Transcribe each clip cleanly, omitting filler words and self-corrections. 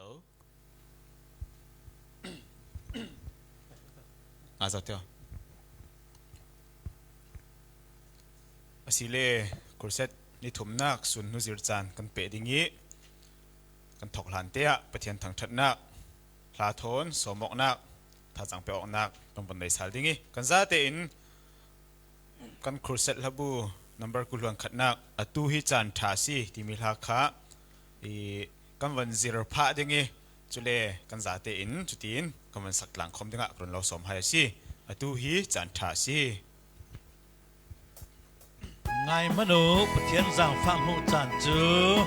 Hello. Sao thế? Asile kurset ni thumnak sun nu zir chan kan pe dingi kan thok hlan te a pathian thang thatnak hla thon somok nak tha chang pe ok nak kan ban dei sal dingi kan za te in kan kurset labu number kulwan khatnak atu hi chan tha si ti mi hla kha I kan van zir pha dingi chule kan za te in chutin kan van sak tlang khom dinga kron lo som hai si atu hi chan tha si Ngài manu thiên giang phạm hộ tràn chứ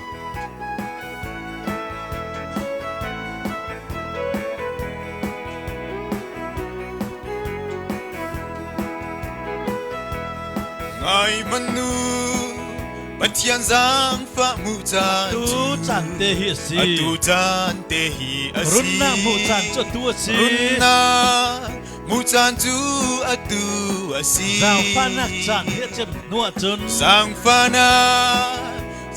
Ngài manu thiên giang phạm hộ tràn tu tràn tê hi si tu tràn tê hi asi runna hộ tràn cho tu si runna mu chan chu atu asi giang phan nak tràn hi chem nuo chun sang phana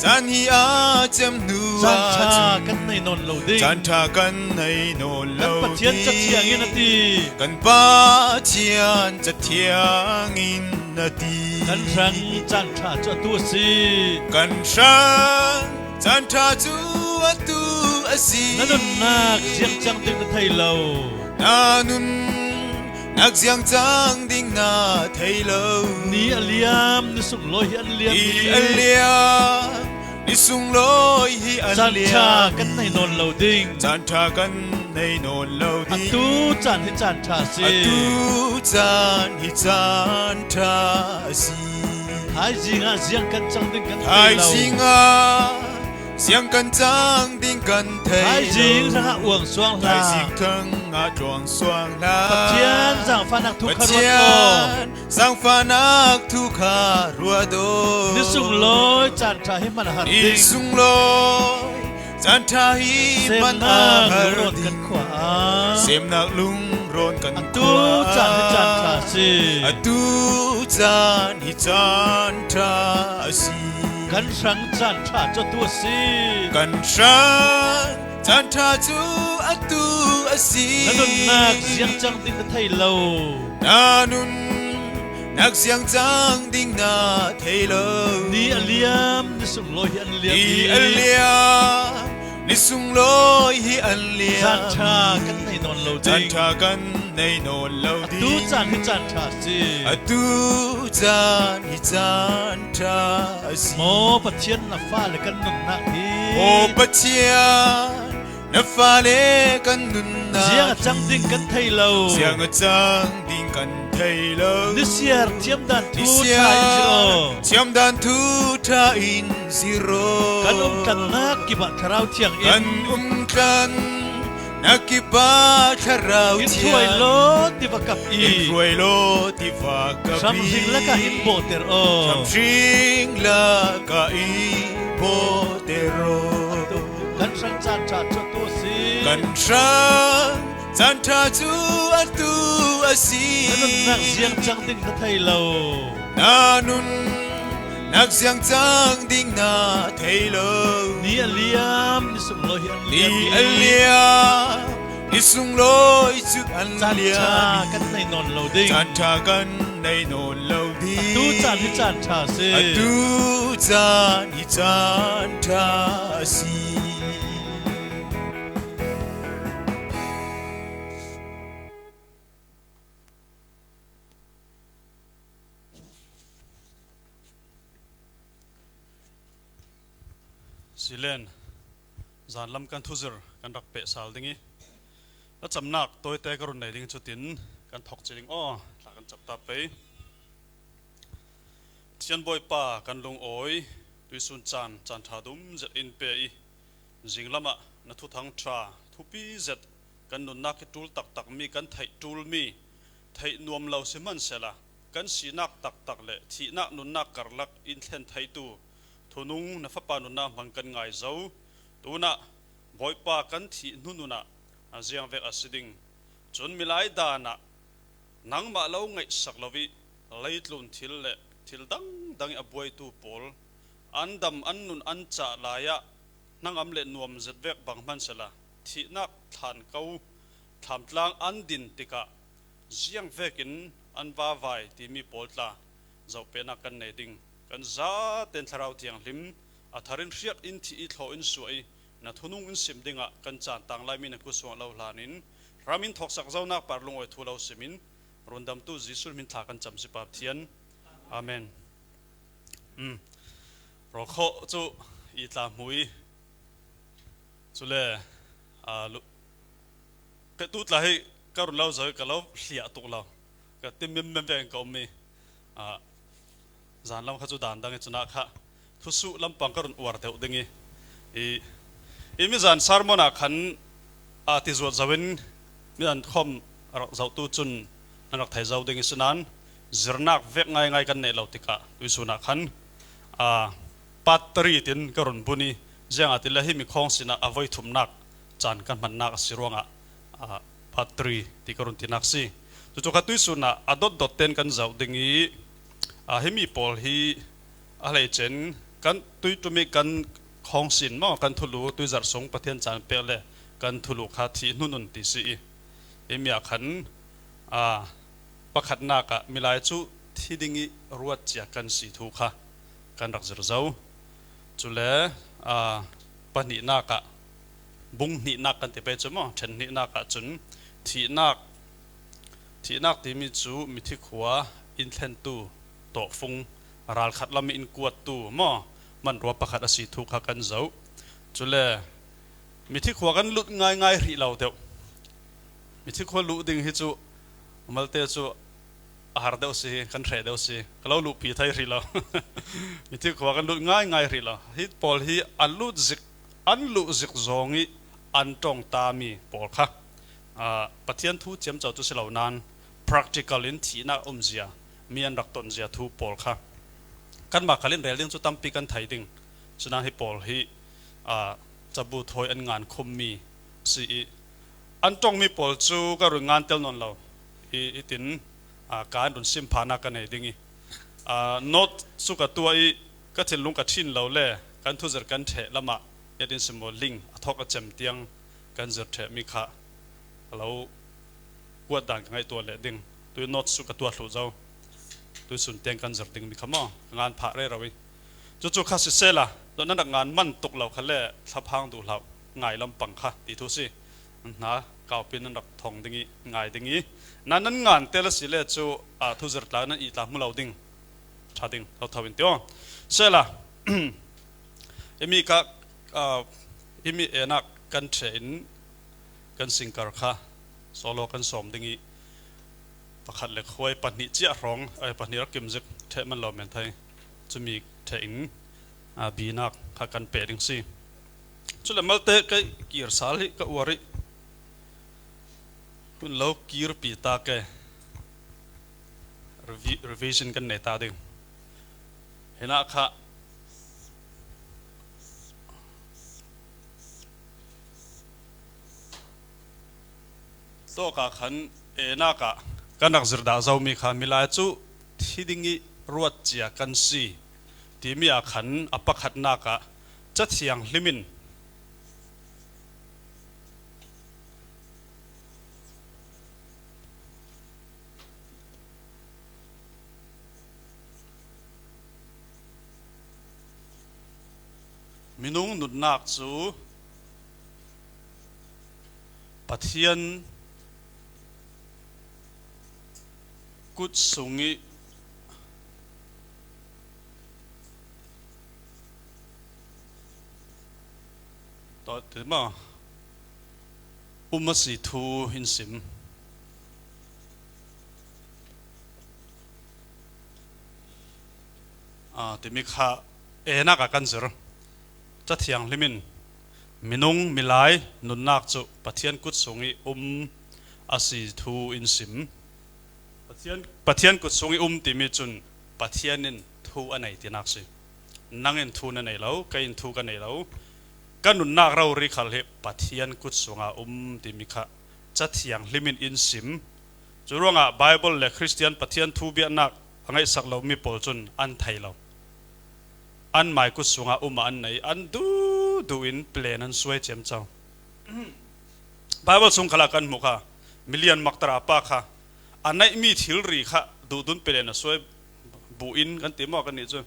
chan hi a chem nu chan cha kan nei non lo ding chan tha kan nei no lo kan pathian cha chiang in ati kan pa chian cha thiang in ati kan rang chan cha cho tu si kan sang chan tha chu atu asi nanun nak chiang chang ding thai lo nanun nak giang chang ding na thei lo ni aliam ni sung lo hi aliam ni aliam ni sung loi hi chan aliam cha kan nei non lo ding chan tha kan nei non lo ding atu chan hi chan cha si atu chan hi chan tha si hai jinga jiang kan chang ding kan hai lo singa siang kan chang ding kan thei hai jing ra uang suang la hai jing thang a chuang xoang la pathian giang phan nak thu kharwa pathian sang phanak thu kha rua do ni sung loi chan cha hi man har ni ding sung loi chan tha hi sem man na har ron kan ding khwa sem nak lung ron kan tu chan hi chan cha si atu chan hi chan tha si kan sang chan cha cho tu si kan sang chan tha chu atu asi nanun nak jiang chang ding thai lo nanun nak siang chang ding na thei lo ni aliam ni sung loi hi aliam ni aliam ni sung loi hi aliam chan cha kan nei non lo chan ding tha kan nei non lo ding tu chan hi chan cha si atu chan hi chan tha si mo pathian na fa le kan nun na hi o pathian na fa le kan nun na jiang chang ding kan thai lo siang chang ding kan thei lo ni siar thiam dan thu Isia thai zero chiam dan thu tha in zero kan kan na ki ba tharau thiang kan in kan nakipa tharau in thiang thuai lo ti va kap i in ruai lo ti va ka sam hing la ka in bo ter o sam hing la ka i bo te ro kan sang chan cha cho tu si kan sang chan tha chu atu asi kan nak jiang chang ding na thai lo nanun nak siang chang ding na thei lo ni aliam ni sung lo hi ni aliam aliam ni sung loi chu an chan cha liam kan nei non lo ding chan tha kan nei non lo di tu chan hi chan cha si tu chan hi chan tha si Silen zan lam kan thuzur kan rak pe sal dingi a chamnak toy te karun nei ding chutin kan thok chiring o la kan chap ta pe chian boy pa kan lung oi tui sun chan chan tha dum zet in pe i jing lama na thu thang tra thu pi zet kan nun nak tul tak tak mi kan thai tul mi thai nuam lo se man sela kan si nak tak tak le thi nak nun nak karlak in thlen thai tu thunung na fa pa nu na mang kan ngai zo tuna boipa kan thi nununa aziang vek asiding chun milai dana nangma lo ngai saklawi leitlun thil le thil dang dang a boi tu pol andam annun ancha laya nangam le nuam zet vek bang man sela ที่นักทานเขาทำลางอันดินติกะเสียงเวกินอันว่าไว้ที่มีปอดละเจ้าเป็นนักกันในดิ่งกันซาเต็นทราวเทียงลิมอัธรินเรียดอินที่อิทโลอินสวยนัทุนุงอินสิมดิ่งะกันจานต่างลายมินกุศลเหล่าลานินรามินทอกสักเจ้านักปาร์ลงไว้ทุเลาสิมินรุนดำตู้จิสุลมินทากันจำสิบาบเทียนอาเมนเราขอจูอีตามุยจุเลลุกตุดละให้การุณเราจะกับเราเสียตุกเราก็เต็มเม็ดเป็นก็มีจานเราข้าจุดานดังจุนักข้าทุสุลำปังการุณอวดเดียวดึงอีมีจานสารมนักขันติจวดจะเป็นมีจานคอมรักเจ้าตุจุนนักไทยเจ้าดึงสนันจรนักเวกง่ายกันเนี่ยเราติกะวิสุนักขันปัตตรีตินการุณบุญเจ้าติละให้มีของสินะเอาไว้ทุ่มนักจานกันมันนักสิรวงปัตตรีที่การุณตินักสิจุกขัดตุยสุนะอดดเต็นกันเจ้าดึงให้มีปอลฮีอะไรเช่นกันตุยตัวมีกันของสินมั่งกันทุลุตุยจัดส่งประเทศจานเปล่กันทุลุขาที่นุ่นติสิมีอาขันประคัดนักมีหลายจุที่ดึงรวดจากกันสีทุกข์กันรักษาเจ้าจุเลปนินักบุงนินักกันที่ไปจมั้งเช่นนินักจนที่นักที่มีจูมีที่ขวาอินเทนตูโตฟงรัลขัดลำอินกวดตูมั่งมันรัวประคัดสีทุกข์กันเจ้าจุเลมีที่ขวากันลุดง่ายๆรีเราเดียวมีที่ขวาลุดดึงให้จูมาเตจูอาหารเดียวสิกันเทเดียวสิก็เราลุปีไทยรีเรามีที่ขวากันลุดง่ายรีเราฮิตปอลฮีอันลุดซิกจงอีอันตรงตามีปอลค่ะปะเทียนทูเจียมเจ้าตุสิเหล่านั้น practical อินที่นักเสียมีอันรักตนเสียทูปอลค่ะกันมาขันเรียนเรื่องจุดตั้มปีกันไทยดิ่งฉะนั้นให้ปอลฮีจะบูทอยอันงานคมมีสิอันตรงมีปอลจูก็เรื่องงานเตลนนเราอีตินการดุนซิมพานักกันในดิ่งโน้ตสุกตัวก็เทลุงกับชินเราเล่กันทุจริตกันเทละมายัดินสมอลิงทอกจำเตียงกันจะเทมีค่ะเราปวดด่านกันไงตัวเล่ดิ่งตัวโน้ตสุกตัวหลุดเจ้าตัวสุนเตียงกันจะดิ่งมีคำว่างานผ่าเร่เราวิจู่ๆข้าศึกเสละตอนนั้นงานมันตกเราคันเล่ทับพังดูเราง่ายลำปังค่ะตีทุสินะก้าวเป็นนันดักทองดิ่งง่ายดิ่งนั้นงานเตลสิเล่จู่ทุจริตแล้วนั้นอีตามุเราดิ่งชาดิ่งเราทวินเตียวเสละมีก็มีนักกันเทนกันสิงการค่ะโซโลกันสมดิ่งประคัดเล็กควายปันนิจิร้องปันนิรักกิมซึกเทมันเราเหมือนไทยจะมีเทนบีนักข้ากันเปดิ่งสิจุดละมัลเตก็กีร์สาลิก็อวริคุณเรากีร์ปีตาเกrevision กันในตาดิ่งเห็นนะคะโตกะขันนักกันนักจิตดาเจ้ามีขามิลายจูที่ดิ่งรวดเจียกันสีที่มีอาขันอปขัดนักจัดเสียงลิมินมินุงนุนนักจูปะเทียนกุศสุงิต่อถึงมามัสิทูหินสิมที่มีข้านักกันเสรจัดเทียงลิมินมินุงมิลายนุนนักจุปะเทียนกุศสุงิอาศิทูอินสิมปะเทียนกุศสุงิที่มีจุนปะเทียนินทูอันไหนที่นักสินั่งอินทูนั่นไหนแล้วก็อินทูกันไหนแล้วกันนุนนักเราเรียกเขาเรียกปะเทียนกุศสุงที่มีข้าจัดเทียงลิมินอินสิมจุดว่าไบเบิลและคริสเตียนปะเทียนทูเบียนักอันไหนสักเรามีปอลจุนอันไทยเราอันหมายกุศสุงอันไหนอันดูอินเปลนันสวยเจียมเจ้า Bible sung khala kan mukha million maktara pa kha anai mi thil ri kha du dun pele na soi buin kan ti mo kan ni chu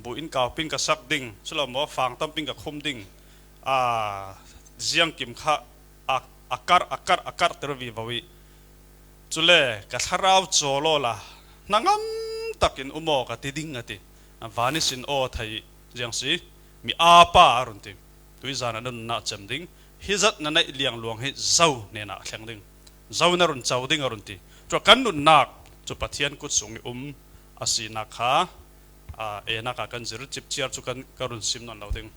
buin kaw pin ka sak ding chulo mo fang tam pin ka khum ding a ziang kim kha akar tervi bawi chule ka tharau cholo la nangam takin umo ka ti ding ati vanisin o thai jiang si mi apa arunti tui zana nan na chem ding hizat na nai liang luang hi zau ne na thleng ding zau na run chau ding arunti to kan nun nak chu pathian kut sung asina kha e na ka kan zir chip chiar chu kan karun sim non lo ding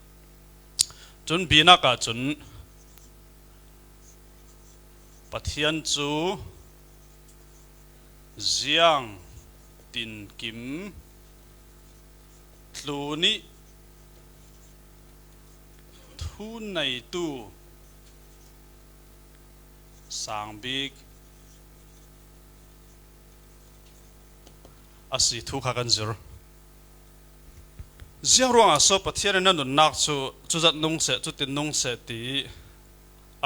chun bina ka chun pathian chu ziang tin kim tluni thu nei tu sang big asi thu kha kan zir ziang ruang a so pathian na nun nak chu zat nung se chu tin nung se ti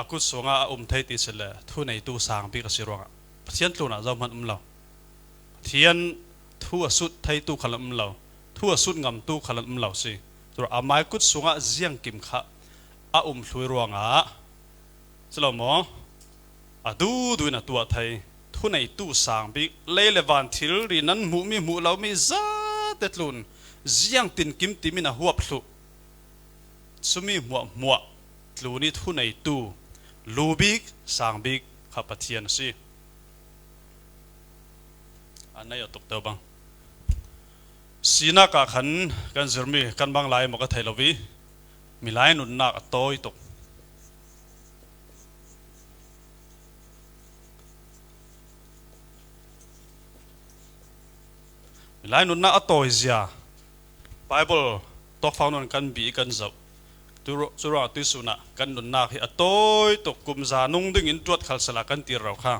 aku songa thai ti sele thu nei tu sang big asi ruang pathian tluna zau man lo thian thu asut thai tu khalam lo thu asut ngam tu khalam lo si tur amai kut sunga ziang kim kha thlui ruanga chlo mo adu duina tua thai thu nei tu sang bi leile van thil ri nan mu mi mu lo mi za tetlun ziang tin kim timina huap thlu sumi muwa tluni thu nei tu lubik sang bik kha pathian si anai atuk tau bang sina ka khan kan zirmi kan bang lai mo ka thai lovi milai nun nak toy tok milai nun na atoy zia Bible tok faunon kan bi kan zau chura tu suna kan nun nak hi atoy tok kum za nung ding in tuat khal sala kan tir raw kha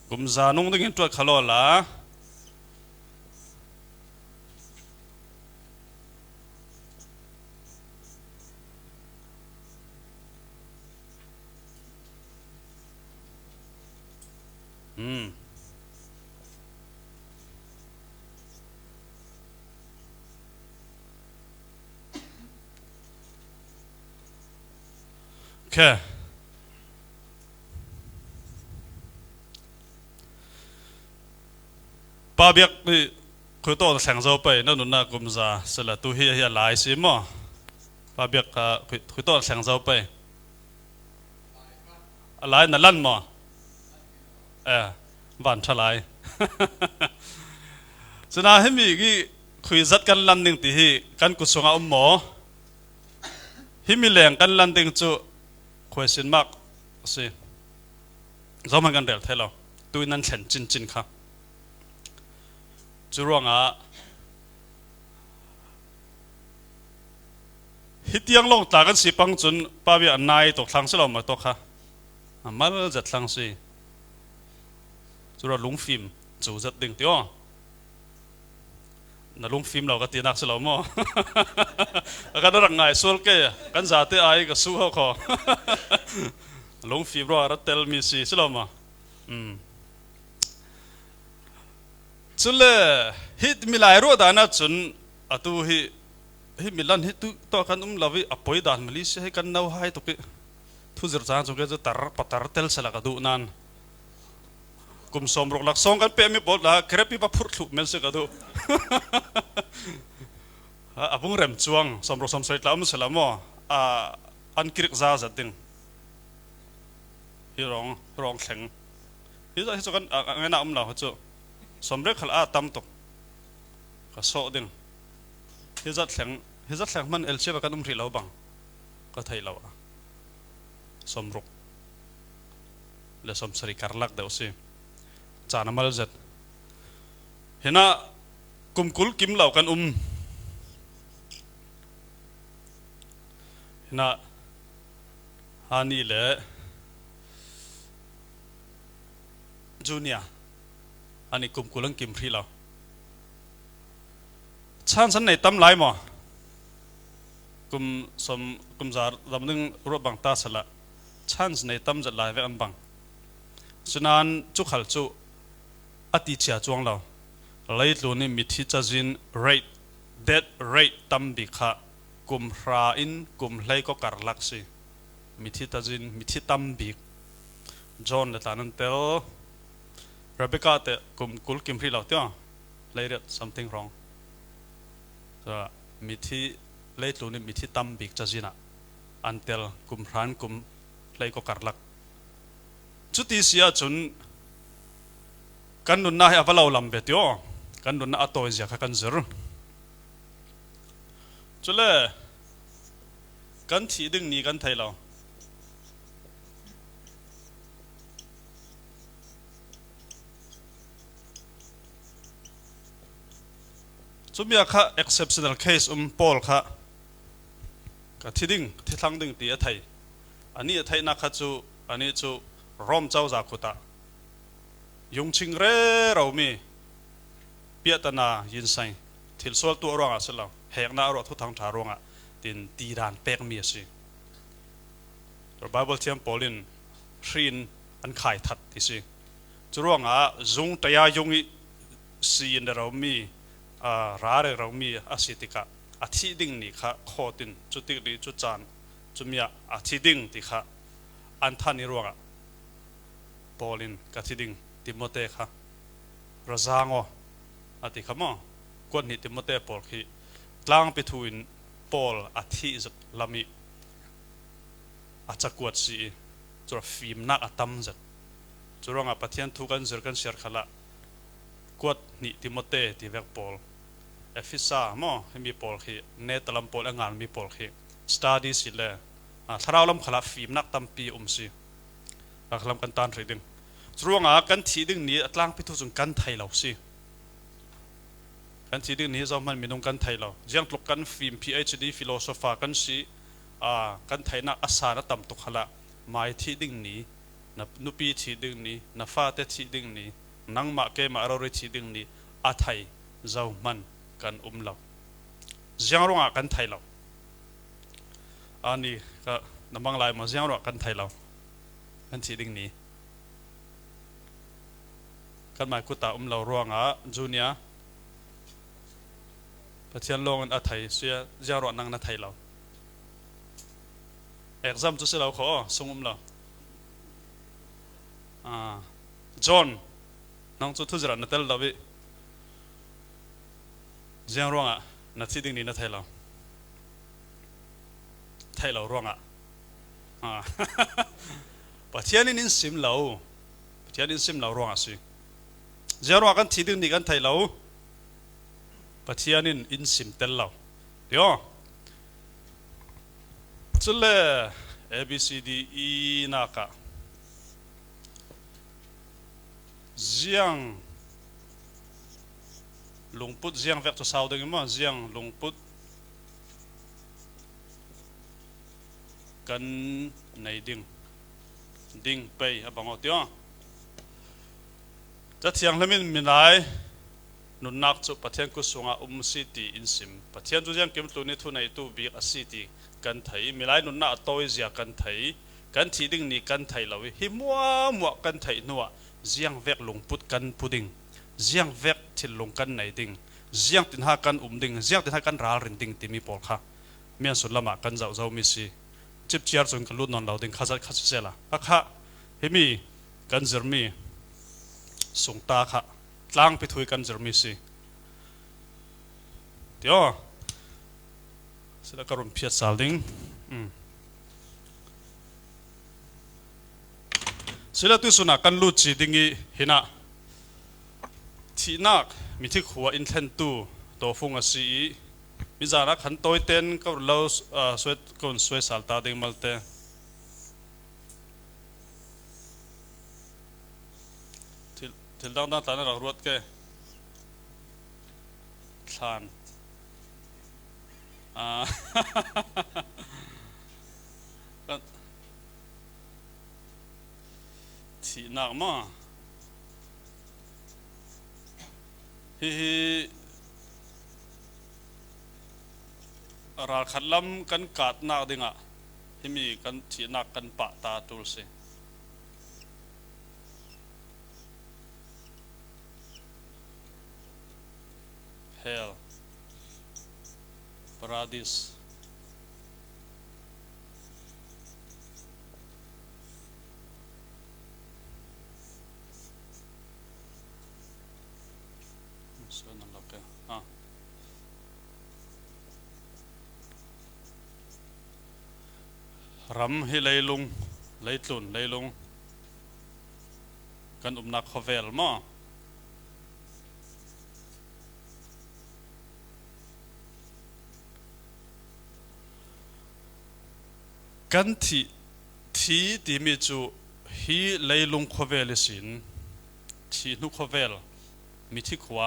kum za nung ding in tuat khalola Okay. Ba biak ni khoi to sang zo pe na nun na kum za sala tu hi lai si mo ba biak ka khoi to sang zo pe lai na lan mo van thalai suna hemi gi khui zat kan lan ning ti hi kan ku sunga mo himi leng kan lan ding chu question mark si zaman kan del thelo tu nan chen chin kha chu ronga hitiang long ta kan si pang chun pa bi anai to thlang selo ma to kha amal zat thlang si chu ra lung phim chu zat ding tio na lung phim lo ka ti nak selo mo ka da ngai sol ke kan za te ai ka su ho kho lung phim ro ra tel mi si selo mo chule hit milai ro da na chun atu hi milan hi tu to kan lawi apoi dan mali se kan nau hai to pe thu zir cha chu ke tar patar tel sala ka du nan kum som rok lak song kan pe mi bol la krepi pa phur thu mel se ka du abung rem chuang som ro som sai tlam selamo an kirik za za ding hi rong thleng hi za chu kan ngena la chu som rek khal tam tok ka so ding hi za thleng man el che kan ri lo bang ka thai lo som rok le som sari karlak de osi chana mal zat hena kumkul kim lau kan hena hani le junior ani kumkulang kim phri lau chan san nei tam lai mo kum zar damning ro bang ta sala chance nei tam zat lai ve an bang chunan chu khal chu ati chia chuang lo lei tluni mi thi chajin rate death rate tam bi kha kum hra in kum hlei ko kar lak si mi thi tajin mi thi tam bi John le tanan tel Rebecca te kum kul kim hri lo tia lei something wrong so mi thi lei tluni mi thi tam bi chajina antel kum hran kum hlei ko kar lak chuti sia chun kan nun na ha avalo lam be tio kan nun na atoi zia kha kan zur chule kan thi ding ni kan thai lo chumia kha exceptional case Paul kha ka thi ding thi thlang ding ti a thai ani a thai na kha chu ani chu rom chau za khuta yung ching re rau mi piatana yin sai thil sol tu ronga selo hek na ro thu thang tha ronga tin ti ran pek mi si the bible thiam polin hrin an khai that ti si churonga zung taya yungi si in rau mi a rare rau mi asitika a thi ding ni kha khotin chutik ri chu chan chumia a thi ding ti kha an thani ronga polin ka thi ding Timote kha razango ati khamo kon ni Timote Paul khi tlang pithuin Paul athi zat lami achakwat si chur fim na atam zat churonga pathian thu kan zir kan share khala kwat ni Timote ti vek Paul Efisa mo hemi Paul khi ne talam Paul angal mi Paul khi study sile tharalam khala fim nak tampi si akhlam kan tan reading churonga kan thi ding ni atlang pithu chung kan thai lo si kan thi ding ni zo man minung kan thai lo jiang tlok kan film PhD philosopher kan si kan thai na asana tam tu khala mai thi ding ni na nupi thi ding ni na fa te thi ding ni nang ma ke ma ro ri thi ding ni a thai zo man kan lo jiang ronga kan thai lo ani ka namang lai ma jiang ro kan thai lo kan thi ding ni kan mai kuta lo ruanga junior pathian long an athai sia jaro nang na thai lo exam chu se lo kho sungum lo John nang chu thuzra na tel dawi jaro na thi ding ni na thai lo ruanga pathian in sim lo ruanga si zero kan thi ding ni kan thai lo pathianin in sim tel lo yo chule ABCD E na ka ziang lungput ziang vek to sau ding mo ziang lungput kan nei ding pei abangot yo ta thiang lamin minai nun nak chu pathian ku sunga city in sim pathian chu jang kem tu ni thu nei tu bi a city kan thai milai nun na toy zia kan thai kan thi ding ni kan thai lawi hi muwa kan thai nuwa ziang vek lungput kan puding ziang vek thil lung kan nei ding ziang tin ha kan ding ziang tin ha kan ral rin ding timi pol kha mian sun lama kan zau mi si chip chiar chung kan lut non lo ding khazat khasela akha hemi kan zermi sungta kha tlang pithui kan zermi si tio sila karon phiat salding sila tu suna kan lu chi dingi hina thinak mi thi khuwa in thlen tu to funga si mi zara khan toy ten ka lo swet kon swet salta ding malte til dang dang tan ra ruat ke than thi nak ma hi ral khatlam kan kat nak dinga ที่มีกันที่นักกันปะตาตูลสิ hell paradis so nan lo ke ram hi leilung leitlun leilung kan nak khovel maกันที่ที่มีจูฮีเลยลงขวเวลสินที่นุขวเวลมีที่ขวา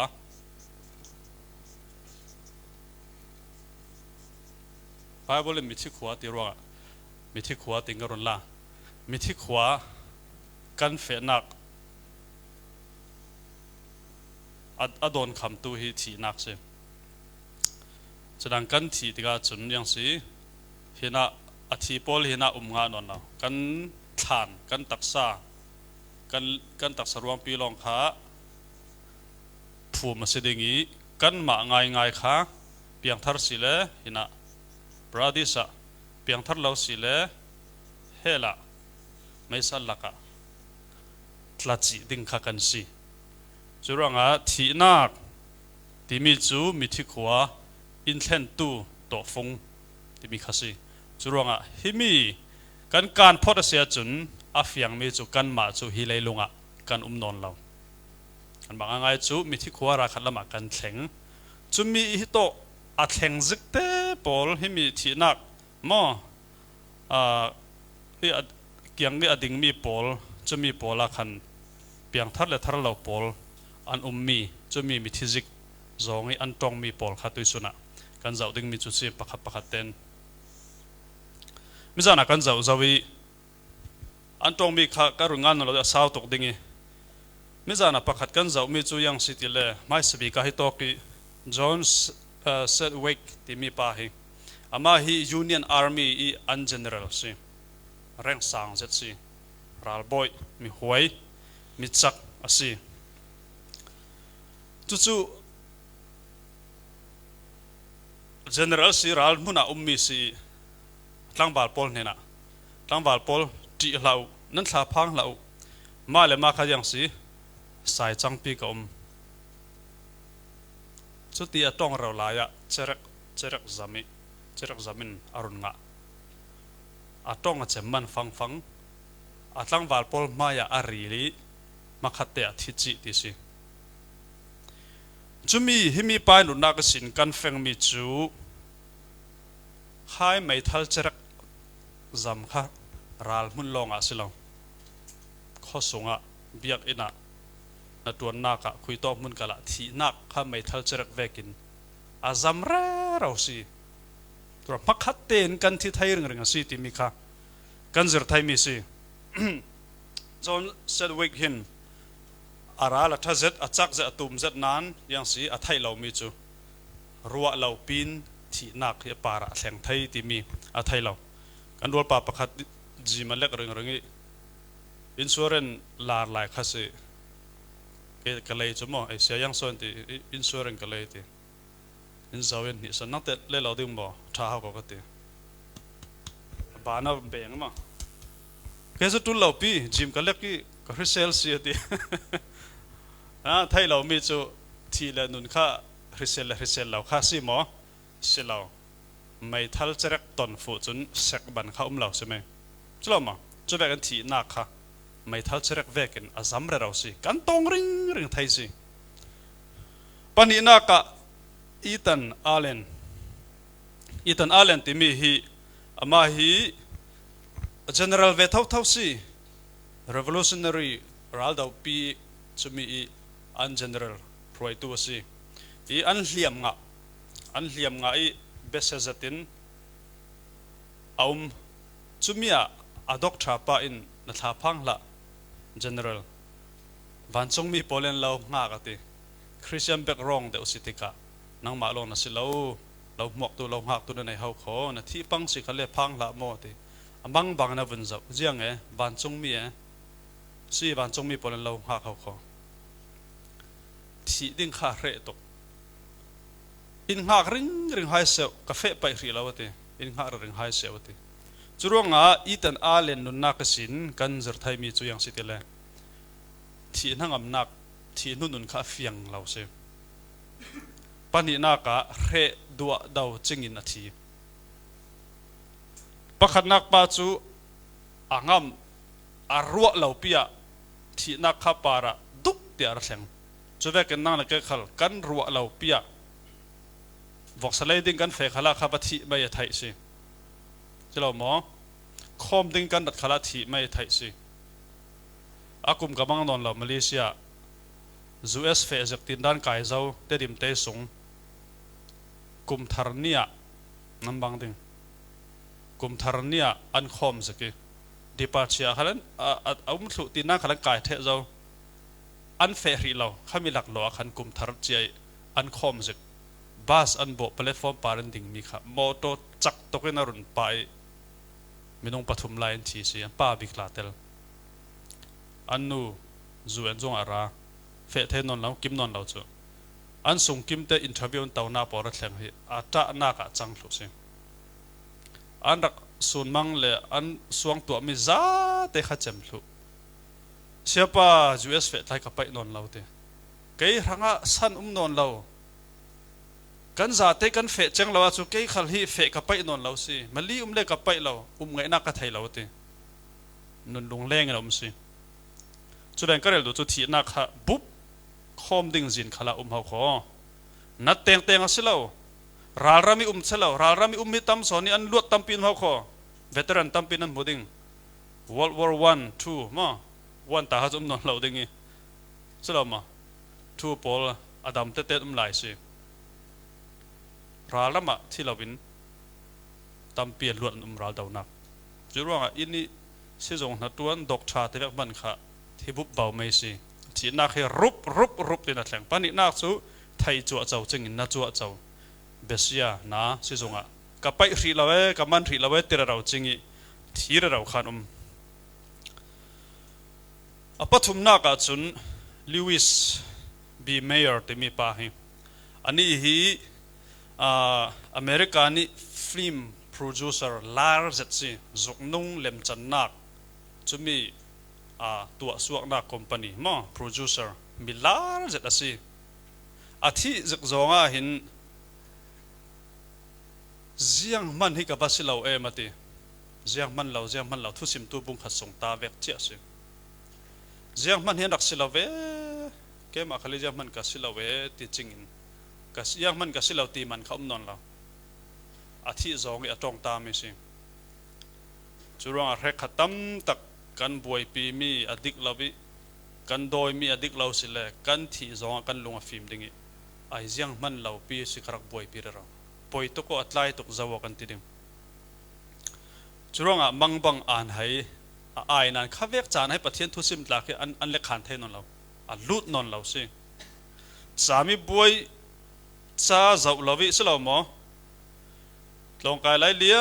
ไปบอกเลยมีที่ขวาตีรัวมีที่ขวาติงกรุนละมีที่ขวากันเฟนักอดอนคำตัวฮีที่นักสิแสดงกันที่ที่ก็จุนยังสิเห็นอาทิพอลเห็นงานนนกันฐานกันตักษากันตักษารวงปีลองขาผู้มาเสดงี้กันมาง่ายขาเพียงทัดสิเลเห็นปราดิสะเพียงทัดเราสิเลเฮละไม่สัลลักะทลัดจิดิ่งขากันสิจุรังที่นักที่มีจูมีที่ขวาอินเทนตูโตฟงที่มีขาสิจุรวงฮิมีกันการพอดเสียจุนอาฟยังมีจุกันมาจุฮิเลลุงกันนอนเรากันบางง่ายจุมีที่ขวาราคัดละมากันแข็งจุมีฮิโตอัดแข็งซึกเตปอลฮิมีที่นักมอที่เกียงนี่อดิ่งมีปอลจุมีปอลคันเปียงทัดและทัดเราปอลอันมีจุมีที่ซึกจงอันตรงมีปอลขัดตุยสุนะกันจะดิ่งมีจุดสิประคัดเต้นมิจานักกันเจ้าจะวิอันตรงมีข้าการุงานเราจะสาวตกดิ่งมิจานักประคัดกันเจ้ามีจุยังสิติเลไม่สบิกาฮิโตกิจอห์นเซดเวกที่มีป่าฮีอามาฮียูเนียนอาร์มีอีอันเจเนอเรลสิแรงสังเจ็ดสิรัลบอยมีหวยมีจักอสิจู่เจเนอเรลสิรัลมุนามีสิตั้งบาลปอลเนี่ยนะตั้งบาลปอลจีเหล่านั่นสาพังเหล่ามาเลยมาขยันสิสายจังปีกสุดที่ต้องเราลายเจรักจามินอรุณงะต้องเจมันฟังตั้งบาลปอลมายาอารีลีมาขัดเตะทิจิติสิจุมีหิมีไปหนุนนักสินกันเฟงมีจูให้ไม่ทัลเจรักจำค่ะรัลมุนลงสิลองข้อสงเบียกอินะนัตัวนักคุยต่อมุนกะละที่นักข้าไม่ทัลเจรักเวกินจำเร่เราสิตัวพักขัดเต้นกันที่ไทยเรื่องสิที่มีค่ะกันจะไทยมีสิจอนเซดเวกหินอาราละทัศน์จักจะตุ่มจัดนั้นยังสิไทยเรามีจูรัวเราปีนที่นักที่ปาระแสงไทยที่มีไทยเรากันรัวป่าประคัดจีมันเล็กเรื่องนี้อินชัวเรนลาหลายคัสก็เลยจุ่มไอเสียยังส่วนที่อินชัวเรนก็เลยที่อินซาวินนี่สันนักเตะเล่เราดึงบ่ท้าเขาก็ตีบ้านเราเบ่งมั้งแค่จะตุลเราปีจิมก็เล็กกี่ก็ริเซลเสียตีไทยเรามีจูที่ละนุนค่าริเซลเราค่าสิหมอสิเราไม่ทัลเจรักตอนฟูจุนเสกบันเขาเราใช่ไหมจุลมาจุแบบกันที่นักค่ะไม่ทัลเจรักเวกันอาซัมเรเราสิกันตรงริงไทยสิปันนี้นักอีตันอาเลนที่มีฮีอามาฮี general เวทเท่าสิ revolutionary รัลดาวปีจะมีอัน general รวยตัวสิอีอันเลียมงะอีเบสเซตินจุมีอะดอกทราปะอินนัทพังละ general วันจงมีโพเลนเรางากติคริสเตียนเบกรองเดอสิติกะนังมาลงนะสิเราหมกตัวเราหักตัวในเฮาขอนะที่ปังสิเขาเรียกพังละโมติ บังบังนะวันเจ้าเจียงบานจงมีซีบานจงมีปนเราหาเขาขอที่ดิ้งขาเร่ตกอินหักริงหายเสียวกาแฟไปรีแล้ววะทีอินหักริงหายเสียววะทีจุดว่าอีตันอาเลนนุนนักสินกันจดไทยมีจุยังสิทธิ์เลยที่นั่งอำนักที่นุ่นข้าเฟียงเราเสียปนินักะเร่ดัวดาวจิงอินนาทีปะขันนักป้าจูอ่างมอารัวเหล่าเปียที่นักข้าปาระดุกเดียร์เสียงจุดแรกนั่งนักขลกันรัวเหล่าเปียวอกสไลดิ้งกันเฟคลาข้าปฏิไม่ไทยสิจะเล่าหมอคอมดิ้งกันดัดขลาที่ไม่ไทยสิอากุมกำลังนอนเหล่ามาเลเซียจูเอสเฟจากตินด้านกายเจ้าเตดิมเตสงกุมทารเนียนั่นบางดิ้งกุมทารเนียอันคอมสักดีปาร์เชียขลันเอามุสุตินนั่งขลันกายเทเจ้าอันเฟรีเราข้ามีหลักหล่อขันกุมทารเจียอันคอมสักบัสอันโบแพลตฟอร์มปารันดิ้งมีค่ะมอโตจักตกในรุ่นไปไม่ต้องปฐุมไลน์ทีสิป้าบิกลาเตลอันนู้จูเอ็นจงอาราเฟเทนนเรากิมนนเราจูอันส่งกิมเตอินเทอร์วิวตัวหน้าปอร์ตแข่งให้อาจจะน่ากะจังลุสิอันรักส่วนมังเลอันสวงตัวมิจ้าเตะขัดเจมลุเสียป้าจูเอสเฟไทยกับไปนนเราเตะเกย์รังอ่ะสันนนเรากันจะเตะกันเฟจังเราจูเกย์ขัลฮีเฟกับไปนนเราสิมาลีเล่กับไปเราไงนักกะไทยเราเตะนนลงแรงเราสิจุดนั้นก็เรียกดูจุดที่นักฮะบุ๊บคอมดิ้งจินขละเขาขอนัดเตียงสิเรารารามีเสลารารามีมีตั้มสอนนี่อันลวดตั้มปีนเขาขอเวทเรันตั้มปีนนั้นบุดิ้ง World War 1 2มาวันตาฮัจนนเราดิ้งสลามา2 ปอลอดัมเตเตหลายสิรารามาที่เราวินตั้มปีนลวดราดาวนักจุดว่าอินนี่สิจงนัดตัวดอกชาเทเวกบันค่ะที่บุบเบาไม่สิที่นักให้รุบที่นัดแหลงปนินักสู้ไทยจั่วเจ้าจึงนัดจั่วเจ้าเบสยานะสิจงอ่ะกับไปรีลาเวกับมันรีลาเวติระเราจริงที่เราขานปฐุมนักจุนลิวิสบีเมย์ที่มีป่าหิอันนี้ฮีอเมริกานี่ฟิล์มโปรดิวเซอร์ลาร์เจ็ดสิจุกนุ่งเล่มจันนักจะมีตัวสวกนักคอมพานีมาโปรดิวเซอร์มีลาร์เจ็ดสิอาทิจุกจงอ่ะหินเจียงมันให้กับภาษีเรามาตีเจียงมันเราทุสิมตัวบุ้งขัดส่งตาเวกเจ้าสิเจียงมันเห็นรักสิเราเวแกมาขลีเจียงมันกับสิเราเวตีจริงกับเจียงมันกับสิเราตีมันเขานอนเราอาทิจงอ่ะตรงตาไม่สิจุดว่าเรื่องขัดตั้มตักกันบวยปีมีอดิกเราวิกันโดยมีอดิกเราสิเลยกันที่จงกันลงฟิล์มดิ่งไอเจียงมันเราปีสิครักบวยปีเราปอยตุกอัตไลตุกจาวกันติดิมจุรงมังบังอ่านให้ไอ้นั่นข้าเวกจานให้ประเทศทุสิมตลาดอันเล็กขันเทนนเราลุดนนเราสิสามีบวยจ้าจาวเราวิสิเราหมอลงกายไหลเลี้ย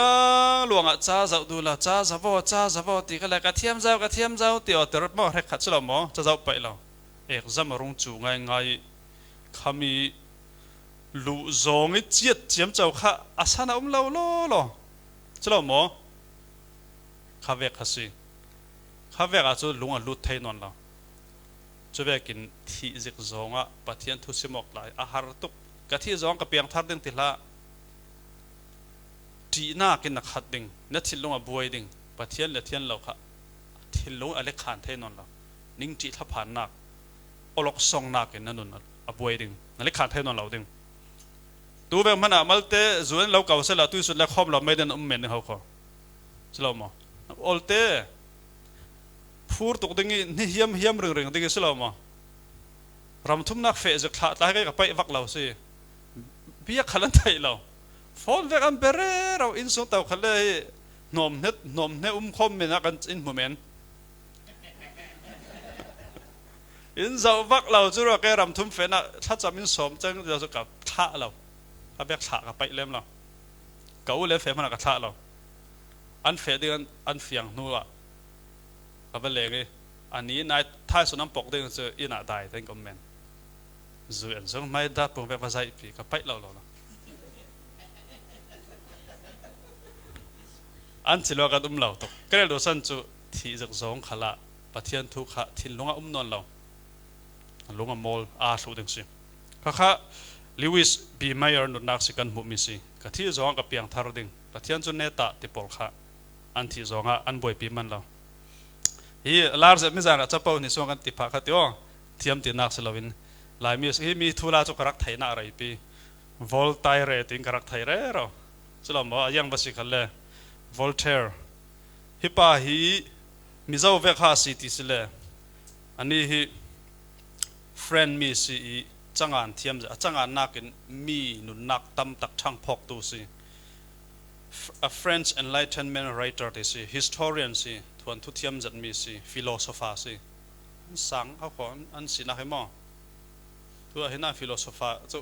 หลวงจ้าจาวดูละจ้าจาวตีกันเลยกระเทียมเจ้าตีอตรถมอให้ขัดสิเราหมอจ้าจาวไปเราจำมารงจูง่ายขามีลูจงไอ้เจี๊ยดเจียมเจ้าข้าอาสนะเราล้อเจ้าหมอข้าเวกข้าสิข้าเวกอาจจะลุงลุดไทยนอนเราจะเวกินที่จิกจงอ่ะปะเทียนทุสิมอกหลายอาหารตุกกะที่จงกับเปียงทัดดิ่งติละจีน่ากินนักขัดดิ่งนัดทิลงอ่ะบวยดิ่งปะเทียนเลเทียนเราค่ะทิลงอะไรขานไทยนอนเรานิ่งจีทับผ่านนักอลกซองนักกินนั่นนู่นอ่ะบวยดิ่งอะไรขานไทยนอนเราดิ่งตัวแบบมันมัลเตส่วนเราเก่าเสร็จแล้วตัวสุดแล้วคอมเราไม่ได้เหม็นเขาขอสลามอัลเตพูดตกดึงนี่เฮียมเรื่องดึงสลามรำทุ่มนักเฟจะขาดตายกับไปวักเราสิเบี้ยขันไทยเราฟอนเวกันเบรเราอินสุนเต่าขันเลยนมเน็ตคอมเมนักกันอินโมเมนอินจะวักเราจุดว่าแกรำทุ่มเฟน่ะถ้าจะมินสมจังจะกับท่าเราถ้าแบกฉากกับไปเล่มเราเก่าเลยเฟมันกับท่าเรา อันเฟดิอันเฟียงนัวกับเลงอันนี้นายท้ายสุนัขปกเด้งจะอินาได้แต่ก็แมนจู่อันซึ่งไม่ได้ปุ่มแบบภาษาอีพีก็ไปเราอันสิลวกันเราตกก็เลยดูสันจูที่จากสองขละปะเทียนทุกขะทิ้งลงนอนเราลงมอลสูดึงสิข้าลิวิสบีไมเออร์นุนักสิกันมุมิสิกะที่สองกับเปียงทาร์ดิงปะเทียนจุนเนตาติปอลขะอันที่สองอันบอยปีมันเราฮีลาร์เซมิจาระจับเอานิสวงกันติพักติโอเทียมตินักสลาวินลายมีทุลาจุกรักไทยน่าอะไรปีวอลไทเรติงกรักไทยเร่เราสลามว่ายังบสิคัลเล่วอลเทอร์ฮิปาฮีมิเจ้าเวกฮาสิติสิเล่อันนี้ฮีเฟรนด์มีสิจังอันเทียมจะจังอันนักมีนุนักตั้มตักช่างพกตูสิ a French Enlightenment writer ที่สิ historian สิทวนทุเทียมจัดมีสิ philosopher สิสังเขาขออันสินะให้มอตัวเห็นหน้า philosopher จุ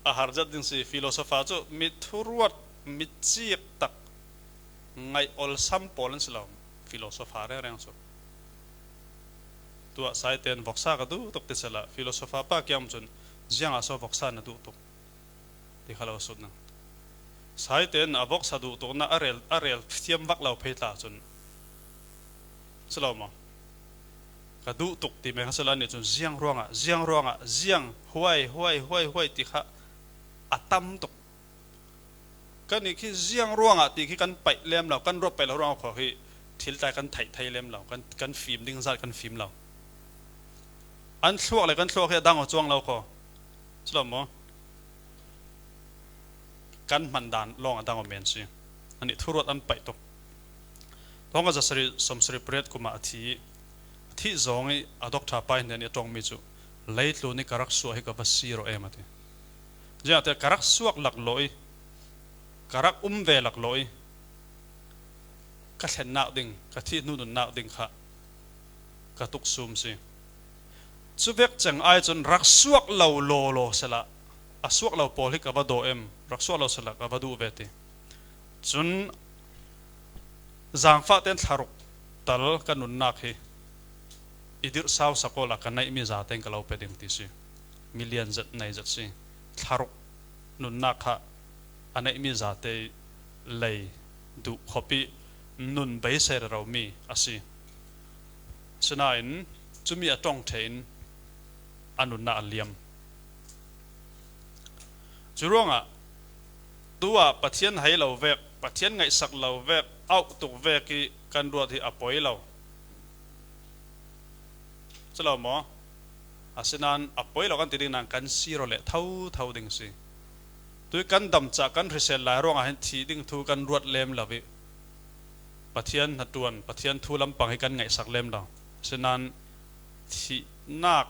อาหารจัดดิ้งสิ philosopher จุมีทุรวดมีจีกตักไงอลซัมปอลันสิเรา philosopher เรื่องสุดตัวสายเตียนวอกซาก็ดูตกติดเสละฟิโลโซฟาป้าเกี่ยมจนเจียงอาโซวอกซานะดูตกที่เขาเล่าสุดนะสายเตียนอวอกซาดูตกนะอาเรลเทียมวักเราเพลตาจนสลามาก็ดูตกที่แม่เขาสลาเนี่ยจนเจียงร่วงอ่ะเจียงห้วยที่เขาอัตมตกก็นี่คือเจียงร่วงอ่ะที่กันไปเลี้ยมเรากันรบไปแล้วร่วงขอให้ทิลใจกันไทยเลี้ยมเรากันฟิล์มดิ้งซัดกันฟิล์มเราอันช่วงอะไรกันช่วงแค่ดังหัวจ้วงเราก็ใช่ไหมกันมันดันลองดังหัวเมนสิอันนี้ทุรวดอันไปตกต้องก็จะสมสริปเรตกุมาที่จงอดอกท่าไปเนี่ยตรงมิจูไล่ลูนี่กรักสัวให้กับซีโรเอมาทีจะแต่กรักสัวหลักลอยกรักเวหลักลอยก็เห็นหน้าดิ่งก็ที่นู่นหน้าดิ่งค่ะก็ตุกซูมสิสุเวกจังไอจนรักสวกเหล่าโลสละสวกเหล่าโพลิกกับว่าโดเอ็มรักสวกเหล่าสละกับว่าดูเวทีจนจางฟ้าเต้นทารุกตัลกันนุนนักฮีอิดิร์สาวสกอลกันในมีจ่าเต้นกับเราเป็นดิ่งที่สิมิลเลียนจัดในจัดสิทารุกนุนนักฮะอันในมีจ่าเตเลยดูขบีนุนใบเสรเรามีอาศิฉะนั้นจะมีตรงเทนอนุนาเลียมจุดร่วงตัวปะเทียนให้เราเวกปะเทียนไงสักเราเวกเอาตุกเวกีกันรัวที่อปอยเราจะเราหมออาศัยนั้นอปอยเรากันติดนั่งกันซีโรเล่เท่าดิ่งสิตัวกันดำจากกันริเซลลายร่วงเห็นทีดิ่งทูกันรวดเล็มเราวิปะเทียนหัดวนปะเทียนทูลำปังให้กันไงสักเล็มเราฉะนั้นที่นัก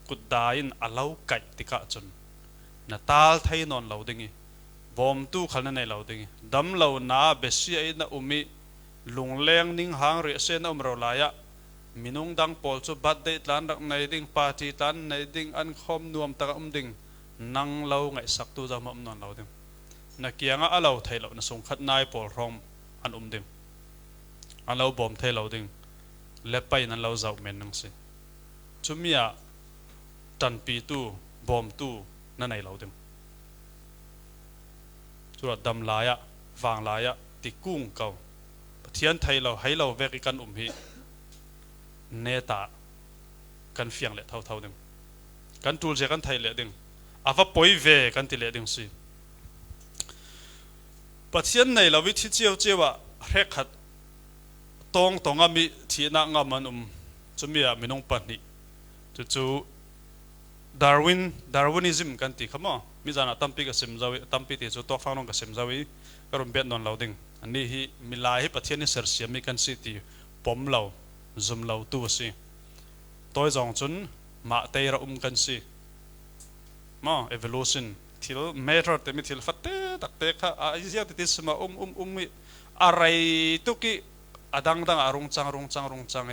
กุดดายินอาเลาไก่ติกะจนนาตาลไทยนอนเหล่าดิ่งบอมตู้ขันในเหล่าดิ่งดำเหล่านาเบสีไอนาอุมิลุงเลี้ยงนิ่งหางเรียเซนอมเราลายะมินุงดังปอลจูบัดเดตลันรักในดิ่งปาจีตันในดิ่งอันคอมนวมตะอุ่มดิ่งนั่งเหล่าไงสักตู้จะมั่นอนเหล่าดิ่งนักเกียงอาเลาไทยเหล่านาส่งขัดนายปอลรอมอันดิ่งอาเลาบอมไทยเหล่าดิ่งเล็บไปนั้นเราจะเมนนังสิจุมีอะตันปีตู้บอมตู้นั่นไหนเราเดิมจุดดำลายะวางลายะติกุ้งเก่าเทียนไทยเราให้เราเวกกันหิเนตากันเฟียงเละเท่าเดิมกันตูลเจกันไทยเละเดิมอาว่าปอยเวกันติเละเดิมสิปะเทียนในเราวิธีเจียวเรขัดตรงมีที่นักงามันจุมีอะมินงปันนี่จู่ดาร์วินิซึมกันตีขมอมิจานะตั้มปีกับเซมซาวิตั้มปีที่จู่ตัวฟังน้องกับเซมซาวิก็รุมเบียดนอนเราดิ่งอันนี้ฮีมิลาฮีปะเทียนนี่เสือเสียมีกันสิที่ปมเราซุมเราตัวสิตัวจงจุนมาเตยระกันสิมา evolution ที่เราเมทร์แต่ไม่ที่เราฟัดเตะตักเตะค่ะไอ้เจ้าที่สมามีอะไรตุกี้อดังอารมณ์จังเอ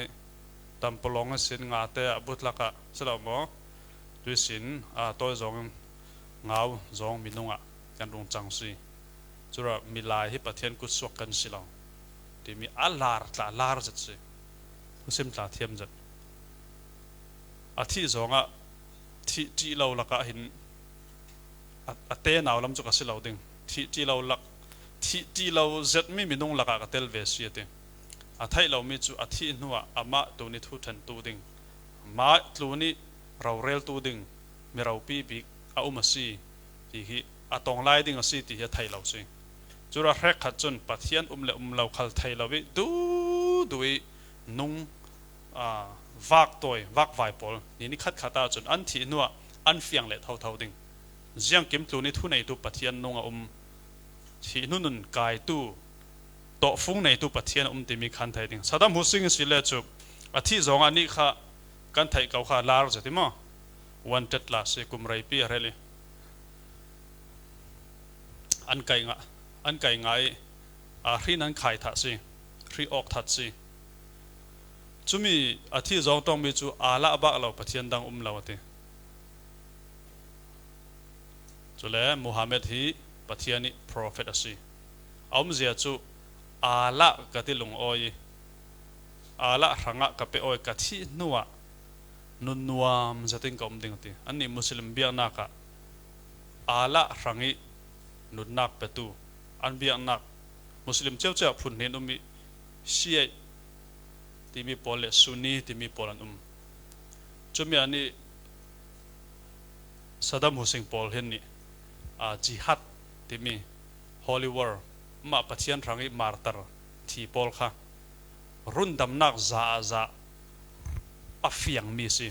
ตามปลงสินงาเตะบุตรละกะสลับหมอด้วยสินตัวจงเงาจงมินุงกันรงจังสิ จุระมีลายให้ประเทศกุศลกันสิเราที่มีอัลลาร์ตลาลาร์จัดสิกุศิมตลาเทียมจัดอาทิจงอ่ะที่จีเราลักเห็นอาเตนเอาลำจุกสิเราดึงที่จีเราลักที่จีเราเจ็ดไม่มีนุ่งลักกะเตลเวสีดึงอาไทยเรามีจุอาทินัวอามาตัวนี้ทุทันตัวดึงมาตัวนี้เราเรลตัวดึงมีเราปีบิกอาอุมาซีที่อาตองไล่ดึงอาซีที่ไทยเราสิจุระแรกขัดจนปัทยันเราขัดไทยเราวิดูนุ่งวักตัววักไวปอลนี่ขัดขัดตาจนอันที่นัวอันเฟียงเละเท่าดึงเจียงเก็มตัวนี้ทุนในตัวปัทยันนุ่งที่นุ่นกายตู้โตฟุ้งในตัวปัทยันที่มีขันไทยดึงสัตว์มุสิงสิเลจุอาทิตย์สองอันนี้ข้ากันไทยเขาข้าลาร์จะที่มั้งวันจัดลาสิกุมไรปีอะไรเลยอันไก่งะที่นั้นขายทัดสิที่ออกทัดสิจุมีอาทิตย์สองต้องมีจูอาละบักเราปะเทียนดังเราติจุเล่มุฮัมมัดฮีปะเทียนี่ prophet สิเสียจูอาละกติลงอ้อยอาละรังะกับเปอ้อยกตินัวนัวมจะติงกับดิ่งติอันนี้มุสลิมเบียนักอาละรังินุนนักเปตูอันเบียนักมุสลิมเจ้าพุ่นเห็นมีชีอะที่มีปอลเลซุนนีที่มีปอลันจุมีอันนี้ซัดดัมฮุสเซนปอลเห็นนี่จิฮัดที่มีฮอลลีวอร์มาปะเทียนรังิมาร์ตร์ที่ปอลค่ะรุ่นดำนักซาอัฟยังมีสิ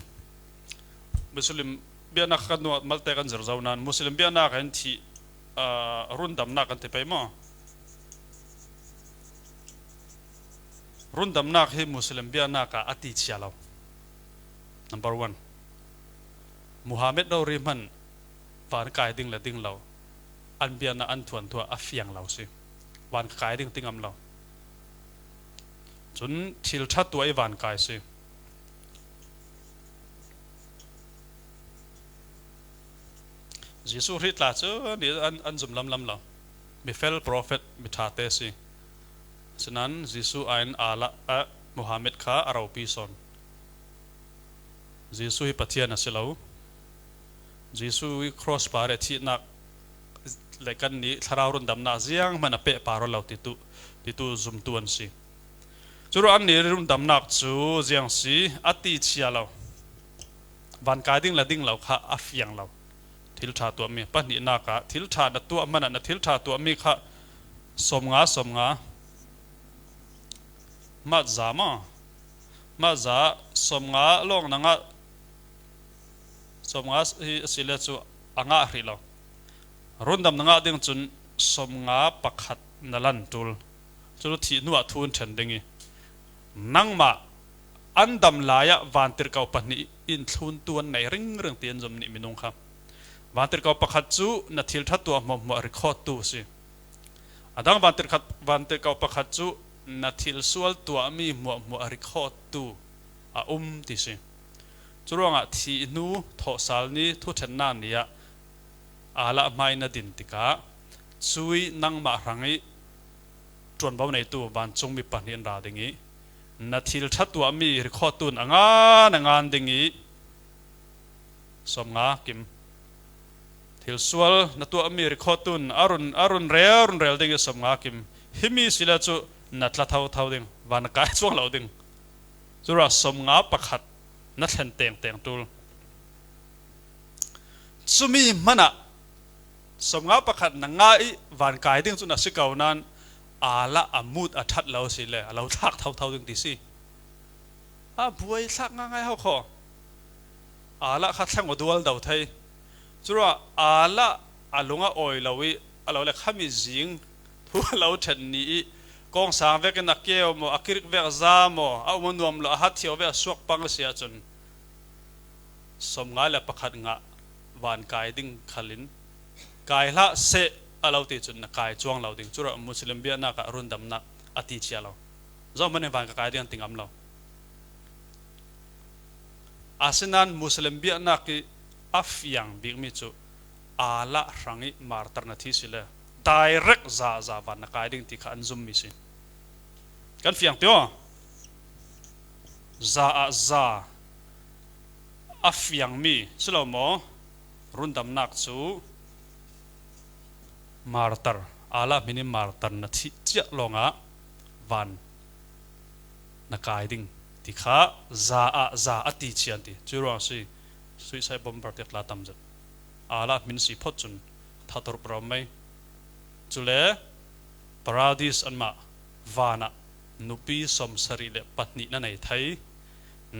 มุสลิมเบียนักกันนวดมัลเตกันจรจาวนานมุสลิมเบียนักกันที่รุ่นดำนักกันที่ไปมั้งรุ่นดำนักให้มุสลิมเบียนักอติเชียเรา number one มุฮัมมัดเราเรียมันวันกายดิ้งและดิ้งเราอันเบียนักอันทวนทัวอัฟยังเราสิวันกายดิ้งติ้งอัมเราจนทิลชัดตัวไอ้วันกายสิยิสุริตลาเจอนี่อันจุ่มลำเรามีเฟลโปรเฟตมีทาเตสิฉะนั้นยิสุอันอาละมุฮัมมัดข้าเราปีศอนยิสุฮิปะเทียนสิเรายิสุฮิครอสปาร์เรที่นักเล็กันนี้ทาราวรุนดำนาเสียงมันเปะปาร์เราติตุจุ่มตัวนสิจุดอันนี้รุนดำนักจูเสียงสิอติเชียเราวันกายดิ้งและดิ้งเราข้าอัฟยังเราทิลชาตัวมีปนินักะทิลชาตัวมันนะทิลชาตัวมีข้าสมงามาจาสมงาลงนังะสมงาสิเลจูอ่างะหริเรารุ่นดำนังะดิ้งจุนสมงาปักขัดนลันตูลจุดที่นัวทุนเฉินดิ้งนังมาอันดำลายวันติรเกาปนิอินทุนตัวในเรื่องเตียนจมนิมินงครับวันติรเกาปักขัดจูนัทิลทัดตัวมัวริคอตูสิดังวันติรเกาปักขัดจูนัทิลสวลตัวมีมัวริคอตูติสิจุดว่าที่นูทอสัลนี้ทุเทนนันเนี่ยอาละไม่นาดินติกาช่วยนังมารังนี้จวนบ่าวในตัววันจงมีปัญญาราดิ่งนี้นัทิลชัดตัวมีริคอตุนงานดิ่งนี้สมงากิมทิลสวลนัตัวมีริคอตุนอรุณเรลดิ่งสมงากิมฮิมีสิลาจูนัทละเท่าดิ่งวันกายช่วงเหล่าดิ่งจุระสมงาปักขัดนัทเห็นเตียงตูลสุมีมันอะสมงาปักขัดนังง่ายวันกายดิ่งจุนัสิเก่านั้นอาละอามุดอาทัดเราสิเลยเราทักเท่าดึงดีสิบวยทักง่ายเขาขออาละขัดช่างวัดวลดาวไทยจุระอาละอาลงอาออยเราวิเราเลยข้ามีจิงทุกเราเช่นนี้กองสางเวกันนักเกี่ยวมออักริกเวกซามอเอามันรวมเราหัดเที่ยวเวกสวกปังเสียจนสมงาและประคัดงะวันกายดิ่งขลินกายละเสเราติดจุดนักกายจวงเราดิ่งจุระมุสลิมเบียนักรุนดำนักอติเชียเราจอมันในวันกายดิ่งติงอัมเราอาศัยนั้นมุสลิมเบียนักอัฟยังบิ๊กมิจูอาละรังอิมาร์ตร์นาทีสิเลว direct za van na kai ding ti kha an zum mi si kan fiang teo za a fiang mi silo mo rundam nak chu martar ala mini martar na thi chia longa van na kai ding ti kha za a ti chian ti chu ro si suicide bomber tek la tam zat ala min si phot chun thator prom mai chule paradise anma vana nupi som sari le patni na nei thai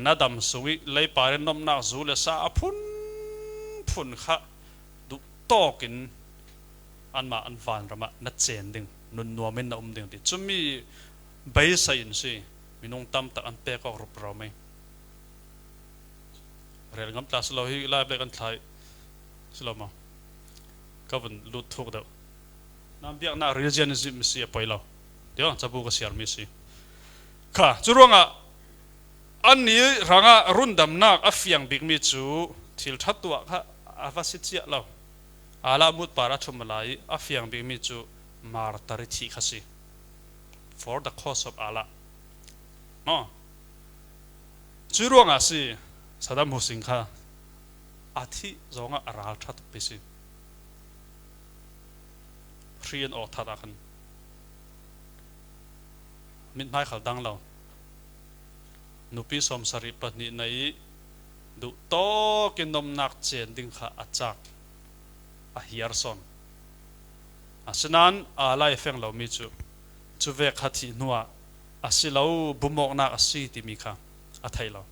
nadam suwi lei pare nom na zu le sa phun kha du tokin anma an van rama na chen ding nun nuamin na ding ti chumi bai sa in si minung tam tak an pe ko rup ro mai rel ngam tlas lo hi la ble kan thai sloma kavan lut thuk da nam biak na religionism si apoilo dio chabu ka siar mi si kha churonga anni ranga rundam nak afiang big mi chu thil thatwa kha avasitia lo ala mut para thumalai afiang big mi chu mar tari thi khasi for the cause of ala no churonga si Saddam Hussein kha athi zonga aral that pisi rian o thada khan min mai khal dang lo nupi som sari patni nai du to kinom nak chen ding kha achak a hiar son asinan alai feng lo mi chu ve khathi nuwa asilo bumok nak asi ti mi kha a thailo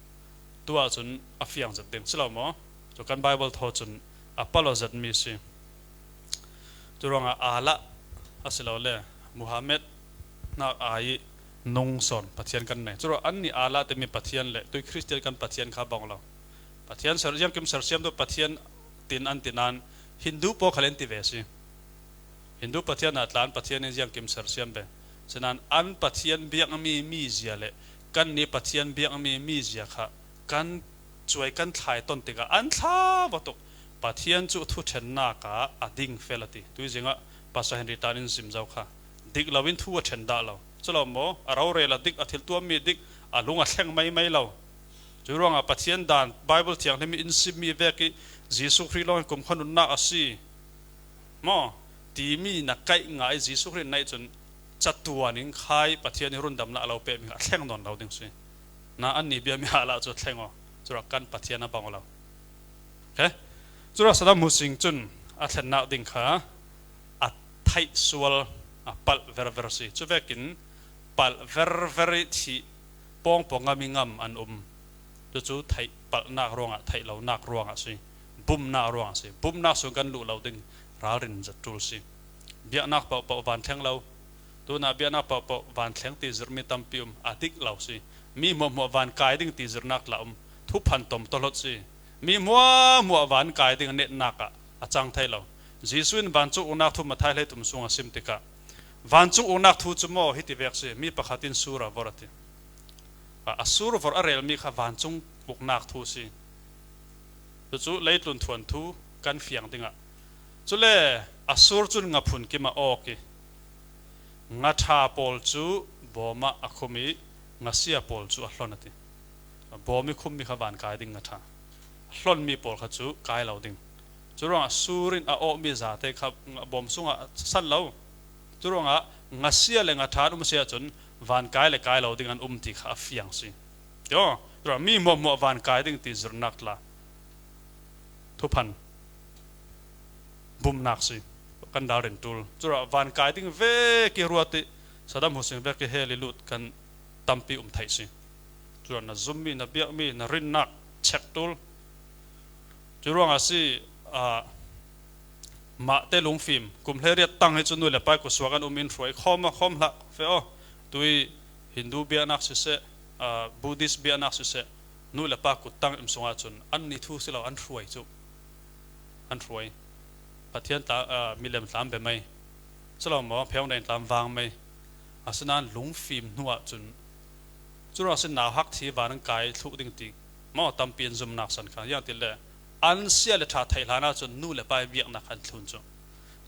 tua chun afiang zat ding chilo mo to kan bible tho chun apalo zat mi si turonga ala asilo le muhammad na ai nong son pathian kan nei churo anni ala te mi pathian le toi christian kan pathian kha banglo pathian sarjam kim sarsiam do pathian tin an tinan hindu po khalen ti ve si hindu pathian atlan pathian e jam kim sarsiam be senan an pathian biak mi zia le kan ni pathian biak mi zia kha kan chuai kan thlai ton tika an thla batok pathian chu thu thenna ka ading felati tui jinga pastor henry tanin sim jau kha dik lawin thu a then da lo chalo mo arau re la dik athil tu mi dik alunga thleng mai lo churonga pathian dan bible thiang hemi in sim mi veki jesu christ lo kum khonun na asi mo ti mi na kai ngai jesu christ nai chun chatuanin khai pathian run dam na lo pe mi thleng non lo ding si na an ni bia mi hala chu thlengo chura kan pathian a banglo he chura Saddam Hussein chun a thlenna ding kha a thai sual a pal ver si chu vekin pal ver thi pong mi ngam an chu thai pal na ronga thai lo nak ronga si bum na ronga si bum na su kan lu lo ding rarin zatul si bia nak pa van thleng lo tu na bia nak pa van thleng ti zirmi tampium atik lo si mi mo van kai ding ti zirnak la thu phan tom tolot si mi mo van kai ding net naka achang thailo jisuin van chu unak thu mathai le tum sunga simtika van chu unak thu chumo hiti vek si mi pakhatin sura vorati asur vor arel mi kha van chung buknak thu si chu leitlun thuan thu kan fiang dinga chule asur chun nga phun ki ma oki nga tha pol chu boma akhumi ngasia pol chu ahlonati bomi khummi khawan kai ding nga tha hlon mi pol kha chu kai lo ding churong surin a o mi za te kha bom sunga san lo churong ngasia le nga tha sia chun van kai le kai lo ding an ti kha fiang si yo ro mi mo van kai ding ti zurnak la thu phan bum nak si kan darin tul chura van kai ding ve ki ruati Saddam Hussein ve ki heli lut kan tampi thai si chuan na zummi na biak mi na rin nak chek tul churonga si ma te lung phim kum hleria tang he chunu le pai ko swagan umin roi khom la fe o tui hindu bia nak se buddhist bia nak se nu le pa ku tang im songa chun an ni thu silo an ruai chu an ruai pathian ta milem tlam be mai chalo mo pheu nei tlam wang mai asnan lung phim nuwa chun chura sin na hak thi van kai thu ding ti mo tam pian zum nak san kha ya til le an sia le tha thai lana chun nu le pai biak na khan thun chu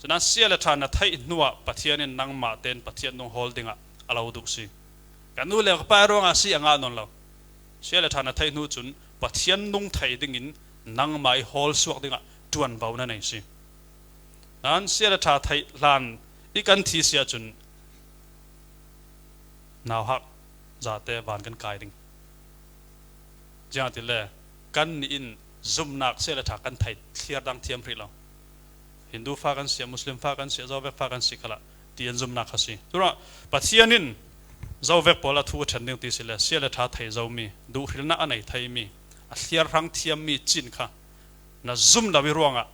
ฉะนั้นเสียละทานไทยนัวปะเทียนนังมาเต็นปะเทียนนงโฮลดิ้งอะเราดุสิกันนู้นเลยก็ไปร้องอาศัยงานนั่นเราเสียละทานไทยนู้จุนปะเทียนนงไทยดิ้งอินนังมาโฮลสวกดิ้งอะจวนเบานั่นเองสินั้นเสียละทานไทยลานอีกันที่เสียจุนนาวฮักจะเตะบานกันกายดิ้งจางที่เลยกันอินซุ่มนักเสียละทานกันไทยเทียดังเทียมพริเราฮินดูฟ้ากันเสียมุสลิมฟ้ากันเสียเจ้าเวกฟ้ากันสิขละที่ยันซุ่มนักขสิตัวละปัจจัยนินเจ้าเวกพอละทั่วชั้นดิ้งที่สิเลยเสียละทานไทยเจ้ามีดูฮิลนักอันไหนไทยมีเทียรังเทียมมีจินค่ะน่ะซุ่มดาวิรวงอ่ะ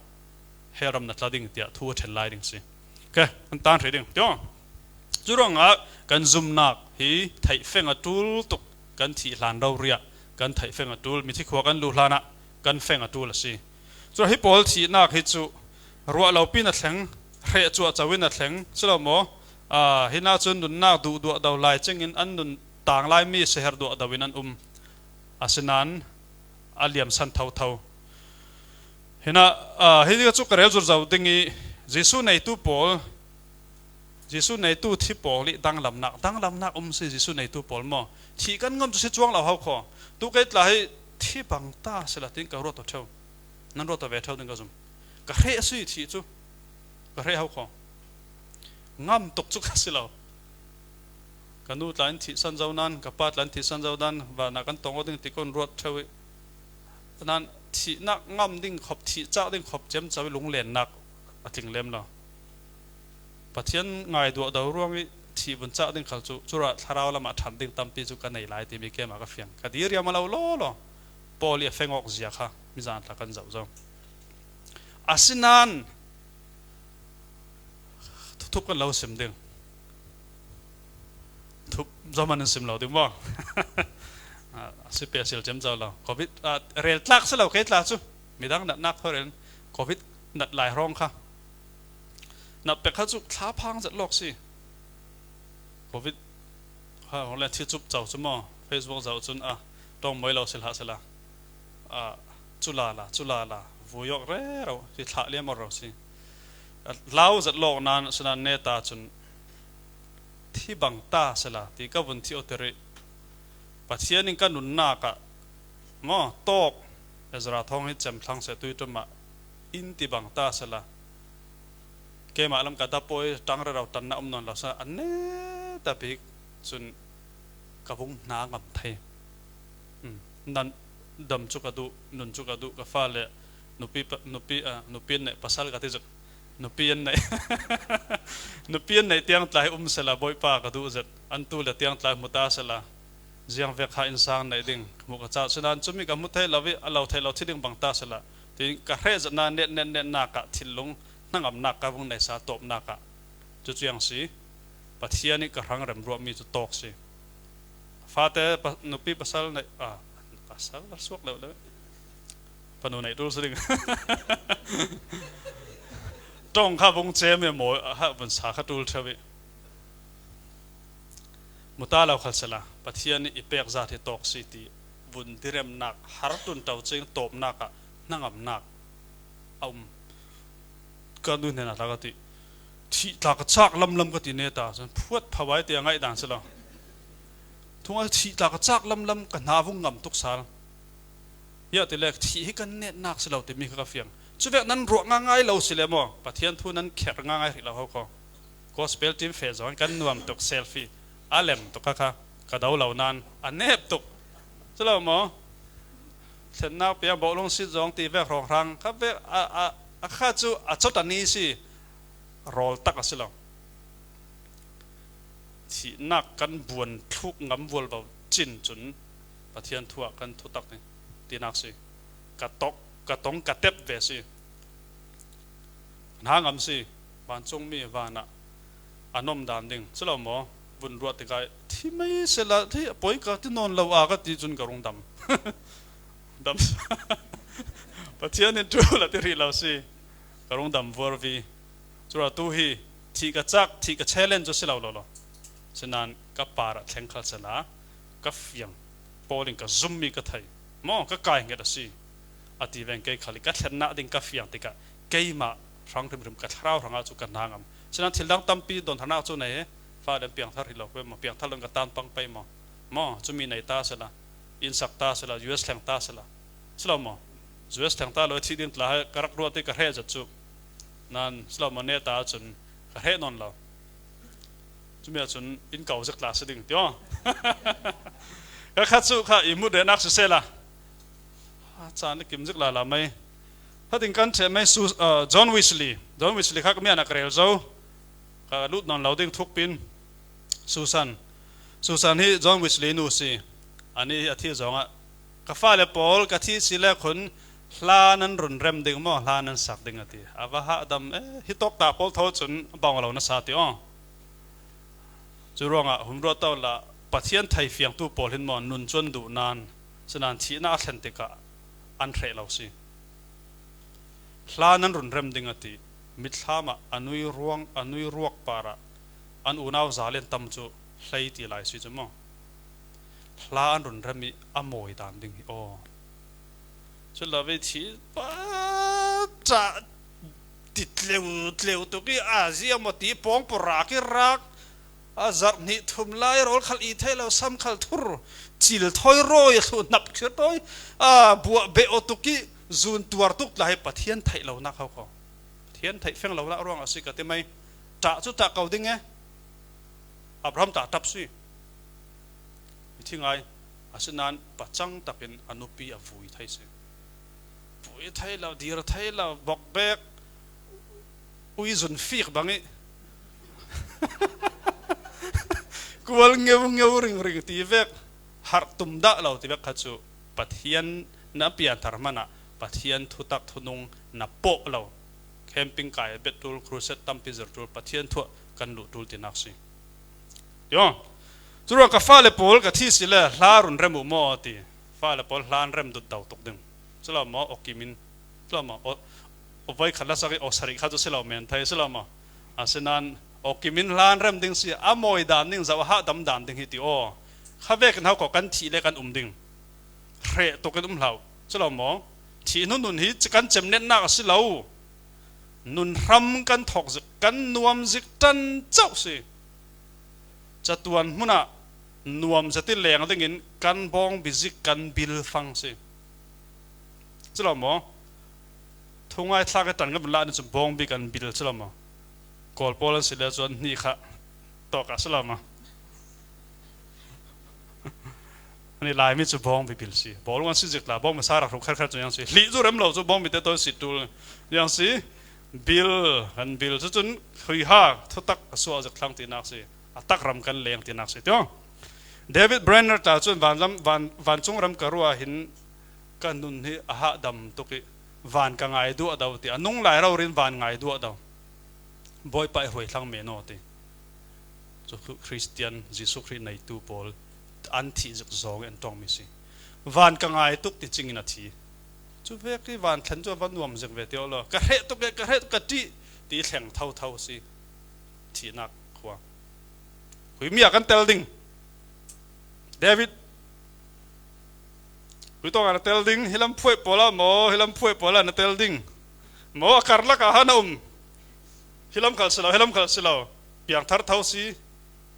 เฮรัมนัดละดิ้งเดียทั่วชั้นไล่ดิ้งสิโอเคมันตานเรื่องเดี๋ยวจุดรองอ่ะกันซุ่มนักฮีไทยเฟงอ่ะตูลตุกกันที่ลานเราเรียกันไทยเฟงอ่ะตูลมีที่ขวากันลูลานะกันเฟงอ่ะตูลสิจุดฮิปอลที่นักฮิจูรัวเราปีนัดแข็งเรียจวดจะวินัดแข็งสลามฮินาจุนดุนนักดูดูดาวไล่จึงอินอันดุนต่างไล่มีเสียร์ดูดาวินันอาศัยนั้นอาเลียมสันเท่าเท่าฮินาฮิดีก็จุกเรียจุดจะดึงอีจิสุในตู้ปอลจิสุในตู้ที่ปอลิดังลำนักสิจิสุในตู้ปอลมั้งที่กันงมจะเสียจวงเราเขาขอตู้เกิดไหลที่บังตาเสละทิ้งกับรถตัวเท่านั่นรถตัวเวทเท่าดึงก็ซุ่มก็เรียสุยที่จู่ก็เรียเขาของ่ำตกจุกสิเรากันดูหลังที่สันเจ้านั้นกับปัดหลังที่สันเจ้านั้นว่านักกันตรงก็ดึงที่คนรถเท่านั้นที่นักง่ำดิ้งขบที่เจ้าดิ้งขบเจ้าจะไปลงเล่นนักถึงเล่มเราปัจจัยง่ายตัวดาวร่วงที่บนเจ้าดิ้งเขาจุระทาราวละมาทันดิ้งตั้มปีจุกันในหลายที่มีเกมมากระเฟียงกันดีเรียมาเราล้อปอลีเฟงออกเสียค่ะมิจานตะกันเจ้าอาศินันทุบกันเราสิมดึงทุบจอมันสิมเราดึงบ่สิเปียสิลเจมเจ้าเราโควิดเรียลทักสิเราเกิดละจู่มีดังนักเขาเรียนโควิดนัดหลายร้องค่ะนับเป็กเขาจู่ท้าพังจัดโลกสิโควิดของเล่นที่จุบเจ้าจู่มั้งเฟซบุ๊กเจ้าจู่ต้องไม่เราสิละจุลาละวุยกเร่เราที่ท้าเลี้ยมเราสิเราจัดโลกนั้นสนันเนตาจนที่บังตาสละที่ก็วันที่อุตริปัจจัยนี้ก็นุนนักะมั้งตกเอสราทองให้จำทั้งเสตุยตัวมาอินที่บังตาสละเกมาลำกัดตาปอยตั้งเราตันน้ำนนเราสะอันเนตาพิกจนกระพุ้งนางกับไทยนั่นดำจุกดูนุนจุกดูกับฟ้าเลยนุปีเนี่ยภาษากันที่จะนุปีนเนี่ยเตียงตายสละบอยปากดูจัดอันตู้เลยเตียงตายมุตาสละเจียงเวกหาอินสานในดิ่งมุกจ้าฉะนั้นจุมีกับมุทัยเราเราที่ดิ่งบังตาสละที่กระเรศนานเน็ตนักทิลงนั่งอำนักกับวงในสาตบนักจุดยังสิปัจจัยนี้กระหังเริ่มรวมมีจุดตกสิฟ้าแต่นุปีภาษาในภาษาสวกเลยปนุในตู้สิ่งตรงข้าวงเจมเนี่ยหมอฮะบนสาขาตูลเทวิมุตาเราขัดสละปัจจัยนี้อีเปกซาที่ตกสิตีบุญที่เริ่มนักฮาร์ตุนเต้าเจงตบนักนั่งอำนักเอาการดูเนี่ยนะแล้วก็ที่ตากจักลำก็ตีเนี่ยตาจนพูดภาวะที่ยังไงต่างสิล่ะทุกวันที่ตากจักลำกันหาวุ้งงำทุกสารเยอะแต่แรกที่ให้กันเนี่ยนักสิเราแต่มีกระเฟียงจุดนั้นรัวง่ายเราสิเลมอปะเทียนทุนั้นแข็งง่ายเราเขาก็สเปลทีมเฟสกันนวมตกเซลฟี่อาเลมตกค่ะกระดาเหล่านั้นอันเนบตกสิเราหมอเส้นนักเปียบอกลงสิจงตีเวกรองรังครับเวกข้าจูจุดอันนี้สิรอตักสิเราที่นักกันบวนทุกงำวัวเราจินจนปะเทียนทั่วกันทุตักนี่ตีนักสิกระตกกระตงกระเต็บเวสิหางำสิบานจงมีวานะอันนมดามดิ่งสลามหมอบุญรวดติกายที่ไม่เสละที่ป่วยก็ที่นอนเราอาก็ตีจุนกระรงดำปะเทียนนี่ดูละที่เราสิกระรงดำวอร์วีจุระตู้ฮีที่กระจักที่กระเชลเลนจุสิเราหล่อฉะนั้นกับปาระแข่งขันสละกับเฟียงปอลิงกับซุ่มมีกับไทยมองก็กายเงี้ยสิอธิเวงเกยขลิกัดเห็นหน้าดิ่งกับเฟียงติกะเกยมา rang rim ka thrau ranga chu kan hangam chana thildang tampi don thana chu nei fa dem piang thar hilo pe mo piang thalong ka tan pang pe mo chu mi nei ta sala in sak ta sala us thlang ta sala slo mo us thlang ta lo thi din tla karak ro te ka he ja chu nan slo mo ne ta chun ka he non lo chu mi chun in kau jak la se ding tyo ka kha chu kha i mu de nak se sela chan kim jak la mai ha ting kan the mai John Wesley kha ka mi ana krel zo ka lut non lo ding thuk pin Susan hi John Wesley nu si ani athi zonga ka fa le pol ka thi sile khun hla nan run rem ding mo hla nan sak ding ati awa ha dam hi tok ta pol tho chun bang lo na sa ti o chu ronga humro taw la pathian thai fiang tu pol hin mon nun chon du nan sanan thi na thlen te ka an thre lo si hla nan run rem ding ati mit thlama anui ruak para an unaw zalen tam chu hlei ti lai si chamo hla an run remi amoi dan ding o chu la ve thi pa cha titleu to ki azia moti pong pora ki rak azar ni thum lai rol khal I thelo sam khal thur chil thoi roi thu nap khir toi bua be otuki zun tuar tuk lai pathian thai lo na khaw ko thian thai feng lo la rong asika te mai ta chu ta kau ding e Abraham ta tap si thingai asinan pachang takin anupi avui thai se vui thai la dir thai la bok bek ui zun fiq bangi kual ngeu ring ti vek har tum da lo ti vek khachu pathian na pian tharmana pathian thutak thunung na po lo camping kai betul cruset tampi zertul pathian thu kan lu tul tinak si yo chura ka fa le pol ka thi sile hlarun remu mo ti fa le pol hlan rem du taw tok ding chula mo okimin chula mo o vai khala sari o sari kha chu selo men thai chula mo asinan okimin hlan rem ding si amoi dan ding zaw ha dam dan ding hi ti o khabe kan ha ko kan thi le kan ding re to kan hlau chula mo thi nun hi kan chem net na si lo nun ram kan thok zik kan nuam zik tan chau si chatuan muna nuam zati leng dingin kan bong bizik kan bil fang si chilo mo thungai thlak tan ga la ni chu bong bi kan bil chilo mo kol polan sile chon ni kha to ka chilo mo ani lai mi chu bong bi bil si bol wan si zik la bong ma sara ro khar khar chu yang si li zu rem lo chu bong bi te to si tu yang si bil han bil chu chun khui ha thutak so jak thlang ti nak si atak ram kan leng ti nak si tyo David Brenner ta chun van chung ram karua hin kanun hi aha dam toki van ka ngai du adaw ti anung lai ro rin van ngai du adaw boy pai hoi thlang me no ti chu Christian Jesu Christ nei tu pol an thi juk zong en tong mi si van ka ngai tuk ti chingina thi chu vek ti van thlan chu van nuam jek ve ti lo ka he to ka ti thleng thau si thi nak khwa hui mi kan tel ding David hui to ana tel ding hilam phoi pola na tel ding mo karla ka hanum hilam khal silo piang thar thau si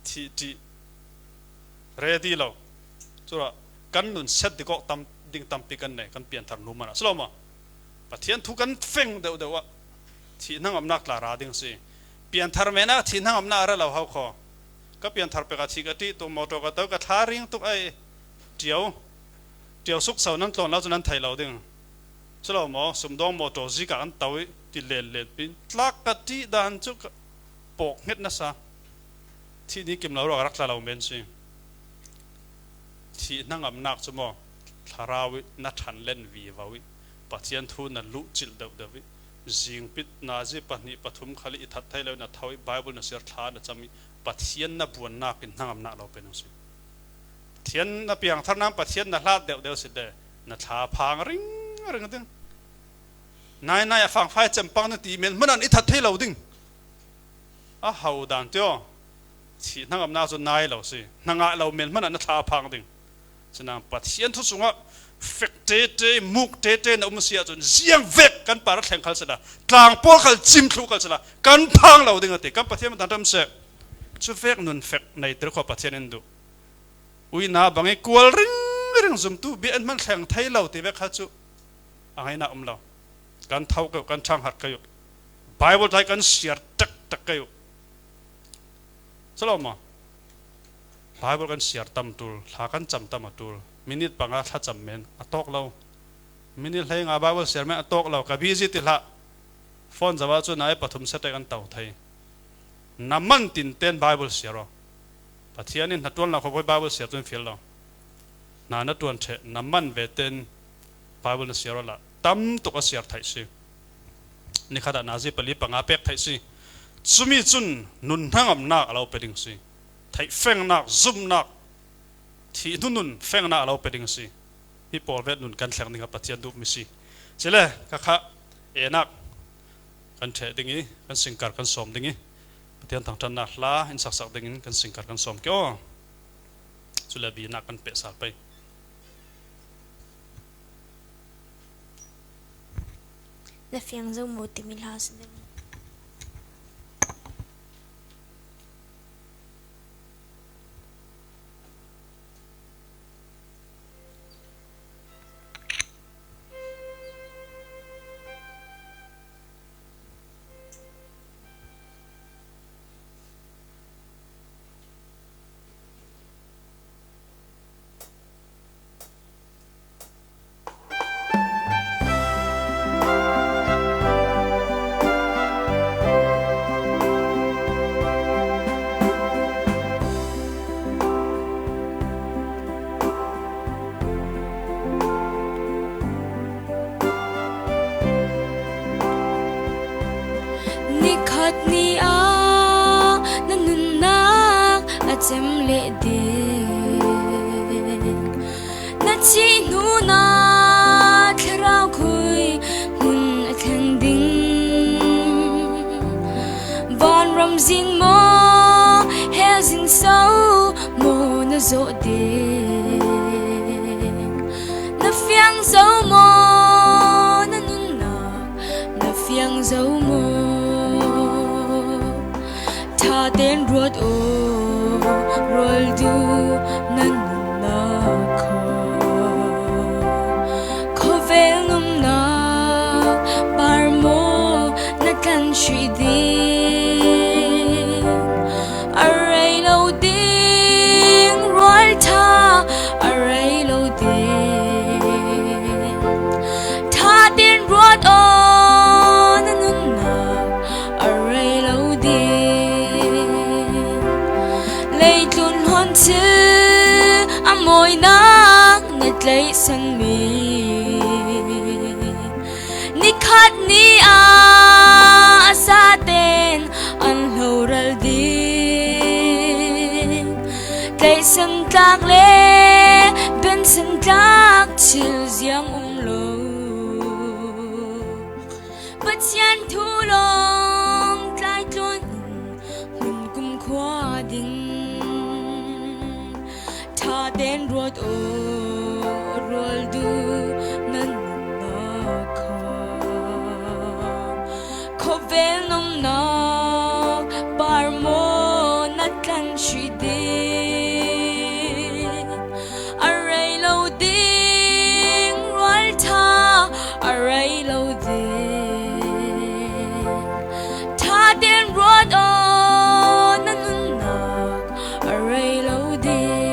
ti ready lo chura kan nun set di ko tam ding tam pi kan nei kan pian thar nu mana sloma pathian thu kan feng de wa thi nangam nak la ra ding si pian thar mena thi nangam na ra lo hau kho ka pian thar pe ka thi ka ti to moto ka to ka tharing tu ai tiao suk sau nan tlon la chu nan thai lo ding chlo mo sum dong moto ji ka an tawi ti len pin tlak ka ti dan chu pok het na sa thi ni kim lo ro rak la lo men si thi nangam nak chu mo tharawi na than len vi wawi pathian thu na lu chil deu dewi jing pit na ji pani pathum khali thath thai lo na thawi bible na ser thla na chami pathian na buan na kin nangam na lo pe no si thian na piang thar nam pathian na hlat deu si de na tha phang ring ding nai afang phai chem pang na ti men manan I that thai lo ding a hau dan tyo thi nangam na zo nai lo si nanga lo men manan na tha phang ding chana pathian thu sunga phek te muk te na sia chun ziang vek kan para thleng khal sada tlang pol khal chim thlu khal sada kan phang lo ding ate kan pathian tan tam se chu vek nun phek nei ter kho pathian en du ui na bangai kual ring zum tu bi an man thleng thai lo te vek kha chu angai na lo kan thau ka kan thang hat ka yo bible tai kan siar tak ka yo saloma bible kan siar tam tul tha kan cham tam atul minute panga tha cham men atok lo minute hlei nga bible siar men atok lo ka busy ti la phone jawa chu nai pathum se te kan tau thai naman tin ten bible siaro pathian in hatun la khoi bible siar chun fil lo na na tuan the naman ve ten bible na siaro la tam to ka siar thai si ni khada nazi pali panga pek thai si sumi chun nun hangam na alo peding si thai feng nak zum nak thi nun feng na alo peding si hi por vet nun kan thlang ninga pathian du mi si chele ka kha enak kan the dingi kan singkar kan som dingi pathian thang tan na hla in sak sak dingin kan singkar kan som kyo chula bi na kan pe sar pai la fiang zo mo ti mil has de ni a nanun nak achem le de na chi nu na khrau khui mun athang ding von ram zin mo hel zin so mo na zo de na fiang zo mo nanun nak na fiang zo mo tên ruột ô rồi du năn na khó về ngâm na bar mo na can suy đi array lâu tiếng rồi tha array lâu tiếng tha tên ruột ô năn na array lâu chứ môi nắng ngất lấy sân mi ni khát ni a sa tên an lâu ral đi lấy sân các lệ bên sân các chiều giang lâu bất gian thu long trái tuôn mình cùng khoa đình tên ruột ô rồi du năn na khó về nông na bar mo na can suy đi array lâu tiếng rồi tha array lâu tiếng tha tên ruột ô năn na array lâu tiếng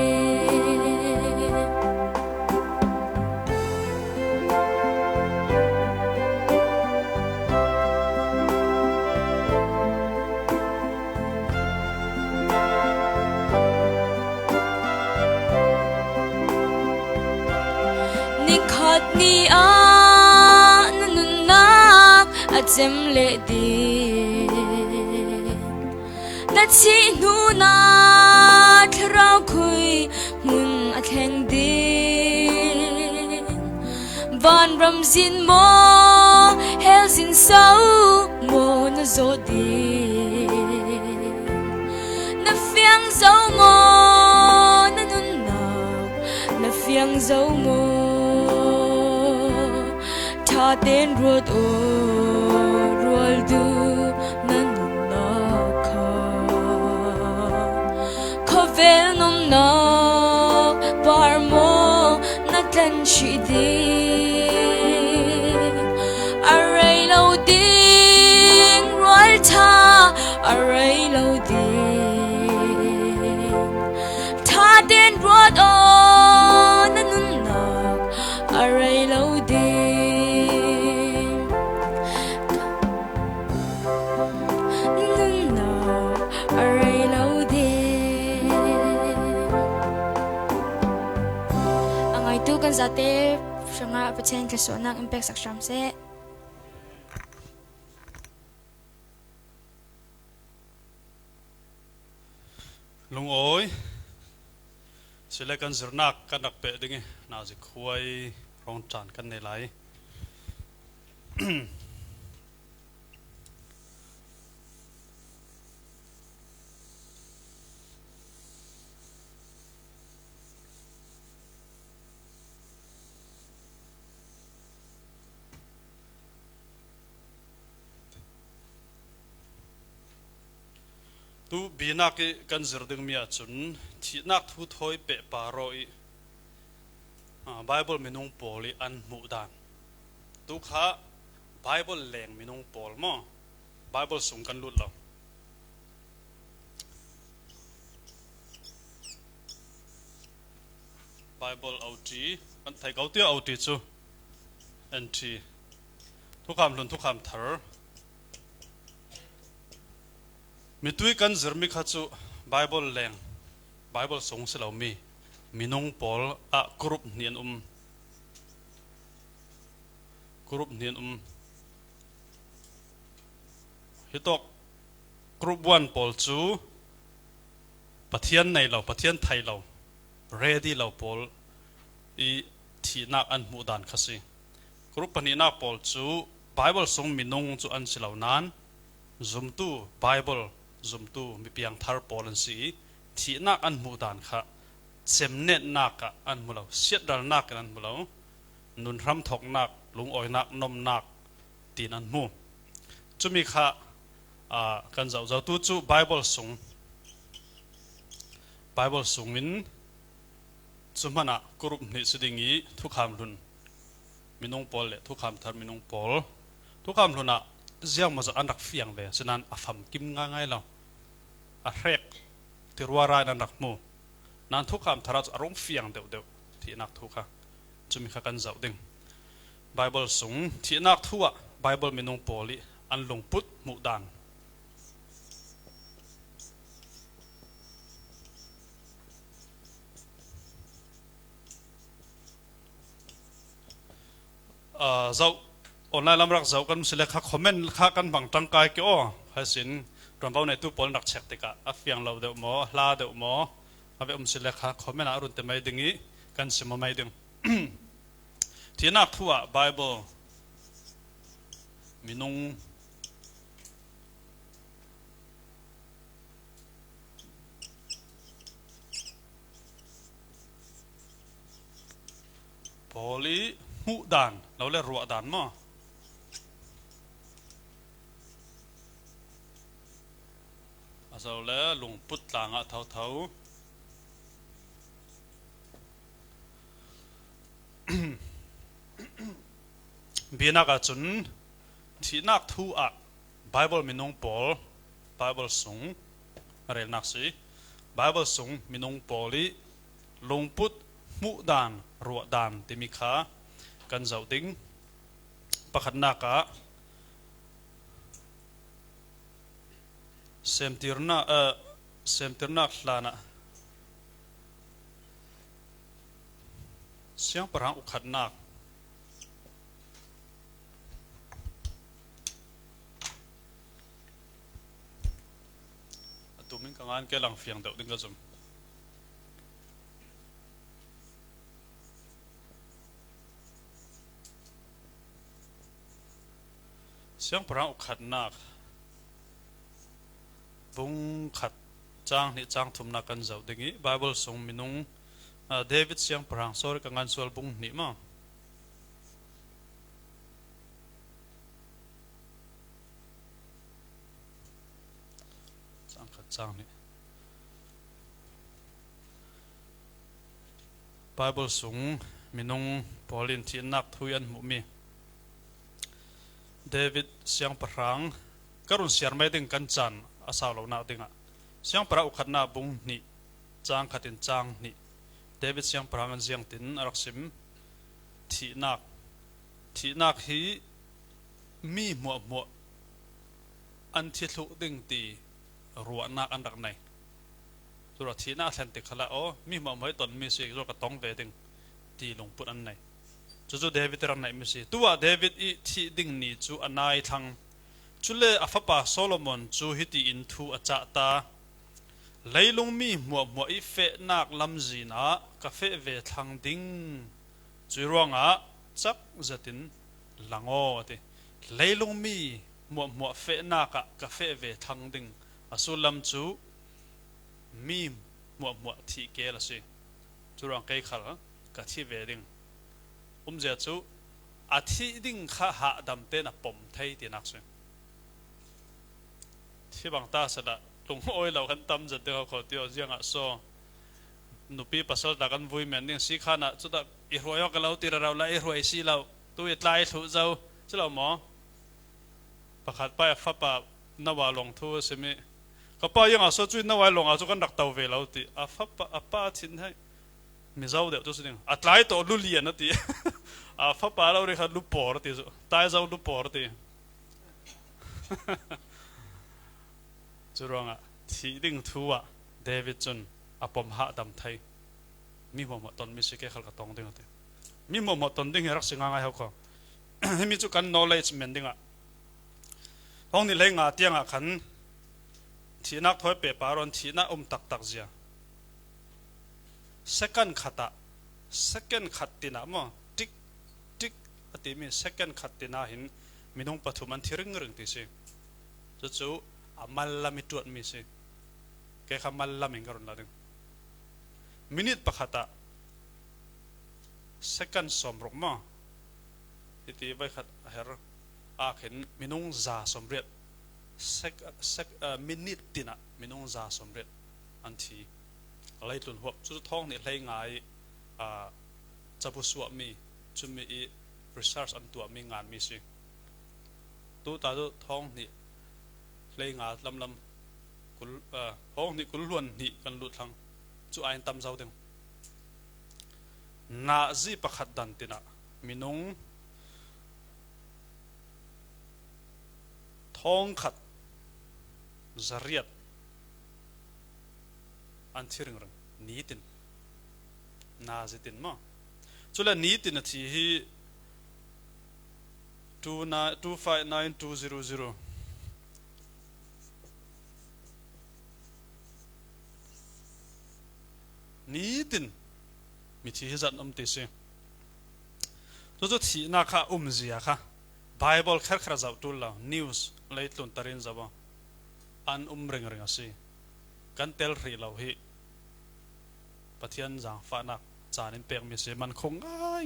ni a nanun nak achem le di na chi nu na thrau khui mun atheng di van ram zin mo hel zin so mo na zo di na fiang zo mo nanun nak na fiang zo mo ten ruột ô ruột du nan na kha khovel nom na par mo na tlan shi di array lo ding rual tha array lo ding tha ten ruột ô nan na array lo ding nun na array lo ding ang ai tu kan zate shanga pachen ka so nang impact saksham se lung oi sila kan zirnak kan nak pe dingi na zi khuai rong chan kan nei lai tu binak kan zirding mia chun thi nak thu thoi pe paroi Bible minung poli an mu dan tu kha Bible leng minung pol mo Bible sung kan lut lo Bible OT kan thai kau tia OT chu NT tu kham lun tu kham thar mi tui kan zirmi kha chu Bible leng Bible sung se lo mi minung pol a group nian hitok group 1 pol chu pathian nei lo pathian thai lo ready lo pol i thi nak an mu dan khasi group pani na pol chu Bible sung minung chu an se lo nan zum tu Bible zum tu mi piang thar pol an si thi nak an mu dan kha semnet nak an mu lo siat dal nak an mu lo nun ram thok nak lung oi nak nom nak tin an mu chumi kha kan zau zau tu chu Bible sung min chumana group ni sidingi thu kham lun minung pol le thu kham thar minung pol thu kham luna ziang ma za anak fiang le sinan afam kim nga ngai lo a rek tirwara na nak mu nan thu kham thara arong fiang deu thi nak thu kha chumi kha kan zau ding Bible sung thi nak thuwa Bible minung poli an lung put mu dan zau online lamrak zau kan sele kha comment kha kan bang tang kai ke o hasin rombau nei tu pol nak chek te ka afiang lo deu mo hla deu mo ave sele kha comment arun te mai dingi kan sima mai ding thina thuwa Bible minung poli mu dan lo le ruwa dan mo asal le lung put langa thau bina ka chun thinak thu a Bible minung pol Bible sung rel nak si Bible sung minung poli lung put mu dan ruwa dan timikha kan zau ding pakhat na ka semtirna hlana siang parang ukhat nak atumin kangan ke lang fiang deu ding ka zum siang parang ukhat nak bung khat chang ni chang thum na kan zau dingi Bible sung minung David siang parang sorry kangan sual bung ni ma chang ni Bible sung minung Paulin thi nak thuyan mu mi David siang parang karun siar mai ding kan chan asaw lo na dinga siang para ukhat na bung ni chang khatin chang ni David siang parang an jiang tin araksim thi nak hi mi mo an thi thu ding ti ruwa nak an rak nai tura thi na thlen te khala o mi mo mai ton mi se ro ka tong ve ding ti long put an nai chu David rak nai mi se tuwa David i thi ding ni chu anai thang chule afapa Solomon chu hiti in thu acha ta leilung mi mo i fe nak lamzi na ka fe ve thang ding churonga chak zatin lango ate leilung mi mo fe naka ka fe ve thang ding asulam chu mi mo thi ke la se churang kai khal ka thi ve ding je chu a thi ding kha ha dam te na pom thai ti nak se thi bang ta sa da tung oi lo kan tam za te ko ti o jiang a so nupi pasal da kan vui men ding si khana chu da i royo ka lo ti ra la i roi si lo tu i tlai thu zau chu lo mo pakhat pa fa pa na wa long thu se mi ka pa yang a so chu na wa long a chu kan dak tau ve lo ti a fa pa a pa thin hai mi zau de tu se ding a tlai to lu lian na ti a fa pa lo ri kha lu por ti zo tai zau lu por ti churonga thi ding thuwa David chun apom ha dam thai mi mo ton mi se ke khal ka tong ding ate mi mo ton ding rak singa ngai ho ko mi chu kan knowledge men dinga hong ni lenga tianga khan thinak thoi pe paron thina tak zia second khatina mo tik ati mi second khatina hin minung pathuman thiring ring ti se chu amal la mi tuat mi se ke khamal la min garun la ding minute pakhata second somrok ma iti vai khat her a khen minung za somret minute tina minung za somret anthi laitun hop chu thong ni hlei ngai a chapu suwa mi chumi i research an tua mi ngan mi se tu ta do thong ni hlei nga lam kul hong ni kul luan ni kan lut thang chu ain tam zau ding na zi pakhat dan tina minung thong khat zariat an thiring rang ni tin na zitin ma chula ni tin thi hi 2592000 ni tin mi thi hi zat te se to thi na kha zia kha Bible khar zau tul la news leitlun tarin zawa an reng reng ase kan tel ri lo hi pathian jang fa nak chanin pek mi se man khong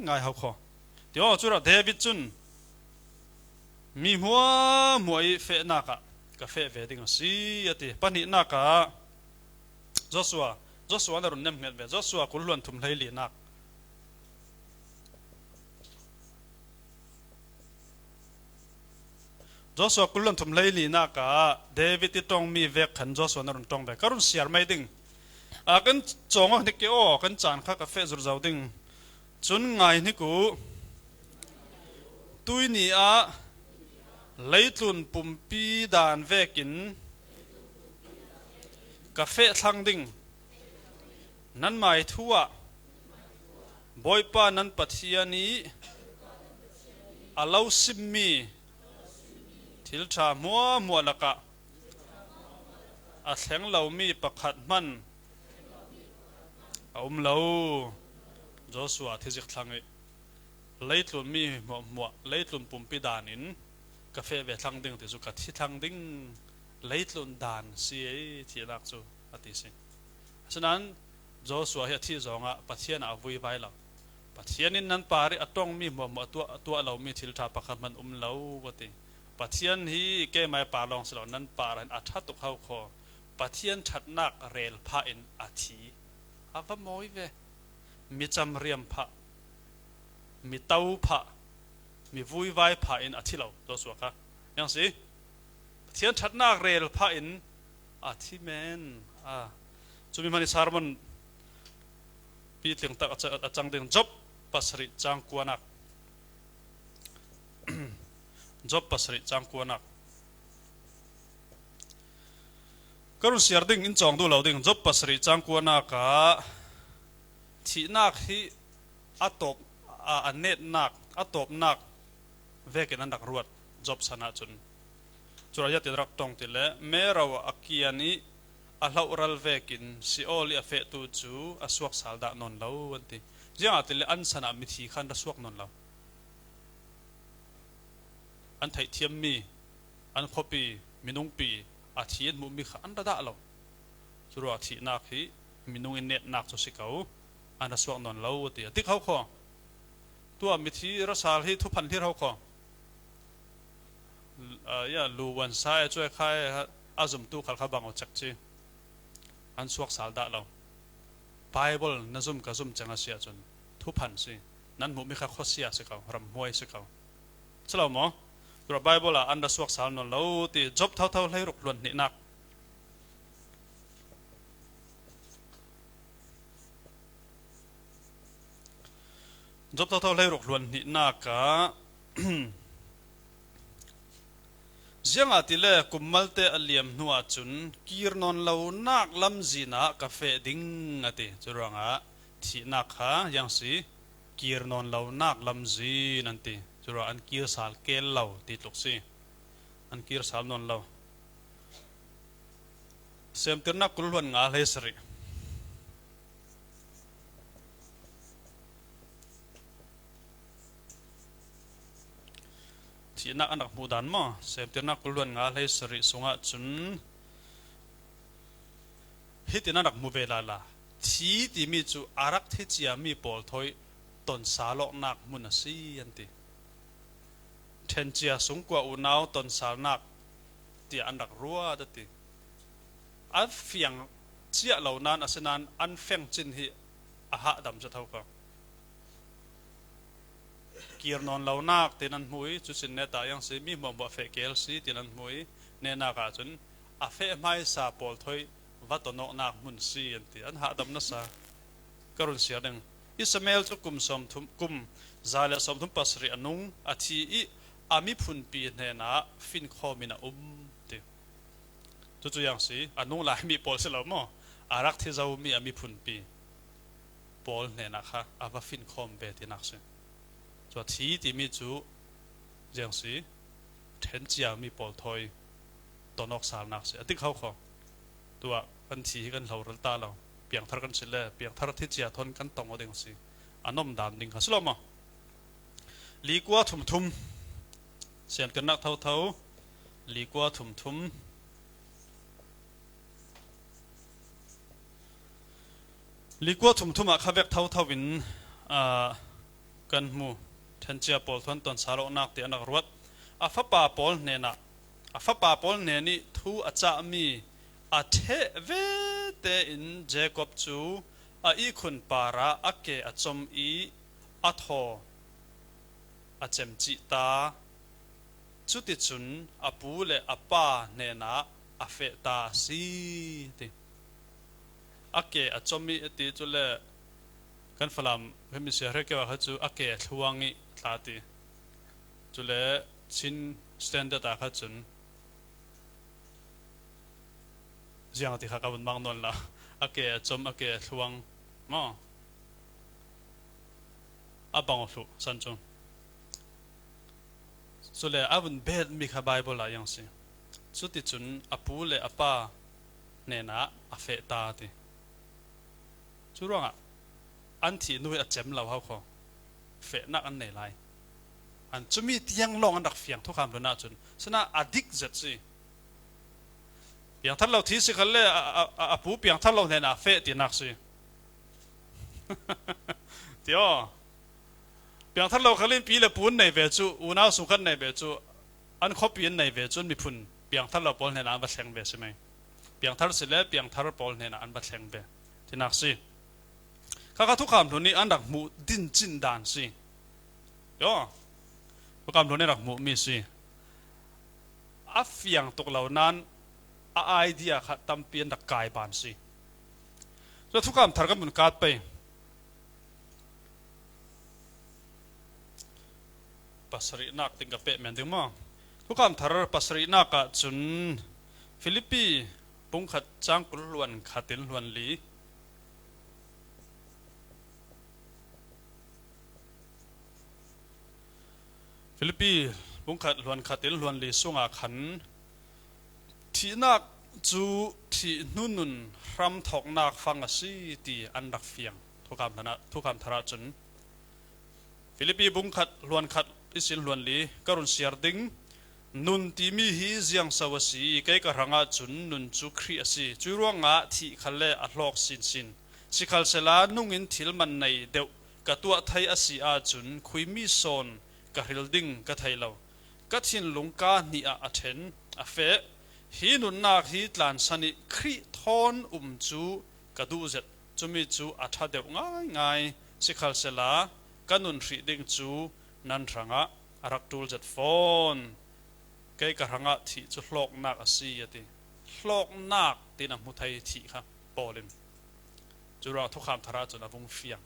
ngai hau kho tio chura David chun mi muai fe naka ka fe ve ding si ati pani naka Joshua na run nem nget ve Joshua kulluan thum hlei li nak Joshua kulluan thum hlei li naka David ti tong mi ve khan Joshua na run tong ve karun siar mai ding a kan chong ni ke o kan chan kha ka fe zur zau ding chun ngai ni ku tui ni a leitlun pumpi dan vekin ka fe thlang ding nan mai thuwa boipa nan pathiani alau simmi thiltha mua laka a thleng lo mi pakhat man lo Joshua thijik thlangi leitlun mi mo leitlun pumpi danin ka fe ve thlang ding ti chu ka thi thlang ding leitlun dan si ei thi lak chu ati se sanan Joshua hi thi zonga pathian a vui vai la pathianin nan pari atong mi mo tu lo mi thil tha pakhat man lo goti pathian hi ke mai pa long selo nan paran atha tu khau kho ปะเทียนชัดนักเรลพะอินอาทีอาว่าโมยเวมีจำเรียมพะมีเต้าพะมีวุ้ยไว้พะอินอาทิเราตัวสวกะยังสิเทียนชัดนักเรลพะอินอาทิเมนจุมีมันสารมันปีเตียงตักอาจังเตียงจบปัสริจังกวนักจบปัสริจังกวนักก็รู้เสียดิ่งอินจองดูเหล่าดิ่งจบปัสริจังกวนักที่นักที่อัตบอันเนตนักอัตบนักเวกินันดักรวดจบสนาจุนจุรายติรักตองติเลเมื่อเราอักยันนี้อาลาอุรัลเวกินสิโอลิอาเฟตูจูอาสวกสัลดานนเลาวันที่ยังอาติเลอันสนามิธีขันดัสวกนนเลาอันไทยเทียมมีอันคบีมินุงปีอาทิตย์มุมีขันดัดเลาจุรอาทินักฮีมินุงอินเนตนักจุสิเขาอันดัสวกนนเลาวันที่ติเขาข้อตัวมิธีรัสาลฮีทุพันที่เขาข้อยาลูวันไซช่วยใครอาจุมตู้ขัลขบังเอาจักจีอันสวกสาลดาเราไบเบิลนั่นซุ่มกับซุ่มจังอาเซียจนทุพันสินั่นมุมีข้าข้อเสียสิเขารำมวยสิเขาสลาวหมอตัวไบเบิลอันดัสวกสาลนนเราตีจบเท่าให้รุกล้วนนี่นักจบเท่าให้รุกล้วนนี่นักกะเสียงอาทิเลกุมมัลเตอเลียมนัวจุนกีร์นนเลานักลำจีนักกาแฟดิ้งอาทิจุรังอาที่นักฮะยังสิกีร์นนเลานักลำจีนันติจุรังอันกีร์สาลเกลเลาติดลุกสิอันกีร์สาลนนเลาเซมติร์นักกุลวันงาเลสริที่นักอันดักมูดันมาเสพตินักกุลวนงาเลยสริสงะจุนฮิตินักมูเวลาลาที่ที่มีจูอารักเทจิอามีปอลทอยตนสาลอกนักมุนสียันติเทนจิอาสูงกว่าอุณาวตนสาลนักที่อันดักรัวดัติอันเฟียงเจียเหล่านั้นอาศนันอันเฟียงจินฮิอาหะดำจะเท่ากันกีร์นอนเหล่านักที่นั่นมวยจุดสินเนตายังสิมีบ่เฟเกลซีที่นั่นมวยเนนักจนอาเฟไม่ซาปอลทอยวัดตนกนักมุนซีอันที่อันหาดำนัสกรุณเสียดึงอิสมาเอลจุกุมสมทุมกุมซาเลสมทุมปัสริอนุงอาทิอีอามิพุนปีเนนาฟินคอมินาที่จุดยังสิอนุงลายมีปอลเสลามออารักที่จะมีอามิพุนปีปอลเนนักค่ะอาว่าฟินคอมเบตินักสิจวดที่ที่มีจูยังสิเทนจิอามีปอลทอยตอนออกสารนักสิติเขาขอตัวกันทีกันเราลัลตาเราเปียงทาร์กันสิเล่เปียงทาร์ที่จิอาทนกันตองเอาเด้งสิอันนอมดามดิ่งค่ะสโลมาลีกัวทุ่มทุ่มเสียงกันนักเท่าลีกัวทุ่มทุ่มลีกัวทุ่มทุ่มอะข้าเวกเท่าวินกันมูเทนเจียปอลทนตอนสารนักที่อันนักรวดอาฟปาปอลเนน่ะอาฟปาปอลเนนี่ทูอาจามีอาเทเวเตอินเจคอบจูอาอีคุณปาระอาเกอาจอมอีอาทออาเจมจิตาจุติจุนอาปูเลอาปาเนน่ะอาเฟตาซีติอาเกอาจอมอีติจุเลกันฝรั่งเพิ่มเสียเรื่องเกี่ยวกับจูอาเกะทวงงี้ตาตีจุเลชินสแตนดาร์ดอาคัดจุนยังที่ข้ากับบังนนละอาเกะจมอาเกะทวงมั้งอาบังสุสันจุนจุเลอาวันเบดมีข้าไบเบิลอะไรยังสิจุดที่จุนอาปูเลอาป้าเนน่ะอาเฟตาตีจุร้องอ่ะอันที่นู่นอาจจะไม่เล่าเขาขอเฟนักอันไหนไรอันจะมีเตียงลองอันดักเฟียงทุกคำเลยนะจนฉะนั้นอดิกเจ็ดสิเปียงท่านเราที่สิเขาเล่อาปูเปียงท่านเราเนี่ยนะเฟตีนักสิเดี๋ยวเปียงท่านเราเขาเล่นปีละปูนในเวจูอุณาสุขันในเวจูอันเขาปีนในเวจูมีพุนเปียงท่านเราปนในน้ำวัดแสงเวใช่ไหม เปียงทาร์สิเลเปียงทาร์ปอลเนี่ยนะอันบัดแทงเบที่นักสิข้าทุกคำตัวนี้อันดักมูดินจินดานสิย่อทุกคำตัวนี้ดักมูมีสิอัฟยังตกเหล่านั้นไอเดียขัดตำเปลี่ยนดักกายบานสิแล้วทุกคำทาร์กันบุญการไปปัสรินักติงกับเป๊ะเหมือนเดิมมั้งทุกคำทาร์ปัสรินักกับจุนฟิลิปปีปุงขัดจ้างกุลวนขัดติลวนลีฟิลิปปีปุงขัดลวนขัดติลลวนลีสุงอาขันที่นักจูที่นุ่นรำถกนักฟังสีตีอันดักเฟียงทุกคำธนะทุกคำธราจุนฟิลิปปีปุงขัดลวนขัดอิสิลลวนลีกรุณเสียดิงนุนที่มีฮีเสียงสวัสดีใกล้กับรังอาจุนนุนจูครีอสีจูร่วงอาที่ขันเล่อัลลอกสินสิขัลเซลานุ่งอินทิลมันในเดียวกับตัวไทยอสีอาจุนคุยมีโซนกับฮิลดิงกับไทยเรากับทินลุงกาหนีอาเทนอาเฟฮีนุนนักฮีตลานสันิครีทอนจูกับดูเจ็ดจูมีจูอัฐเดียวง่ายสิขัลเซลากับนุนรีดิงจูนันรังอารักตูลเจ็ดฟอนใกล้กับรังอาที่จุหลอกนักอาศียติหลอกนักที่นำมุทัยที่ครับปอลิมจุราทุกคำธาราจนอวงเฟียง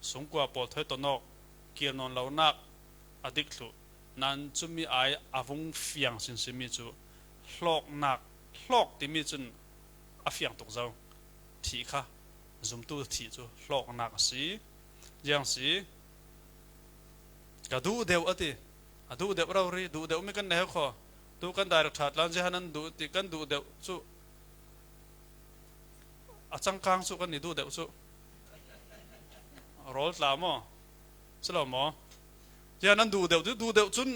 สงกว่าปอดเทตนอกเกียร์นอนเหล่านักอดิกลุนั้นจุมีไออวงเฟียงสินสิมีจุหลอกนักหลอกที่มีจุนอเฟียงตกเจ้าที่ค่ะจุมตู้ที่จุหลอกนักสียังสีกระดูเดียวอติดูเดียวเราเรีดูเดียวไม่กันแนวข้อดูกันได้รักษาหลังจากนั้นดูติกันดูเดียวสู้อาจังกังสู้กันนี่ดูเดียวสู้รอลลามอสลามอจากนั้นดูเดียวจุน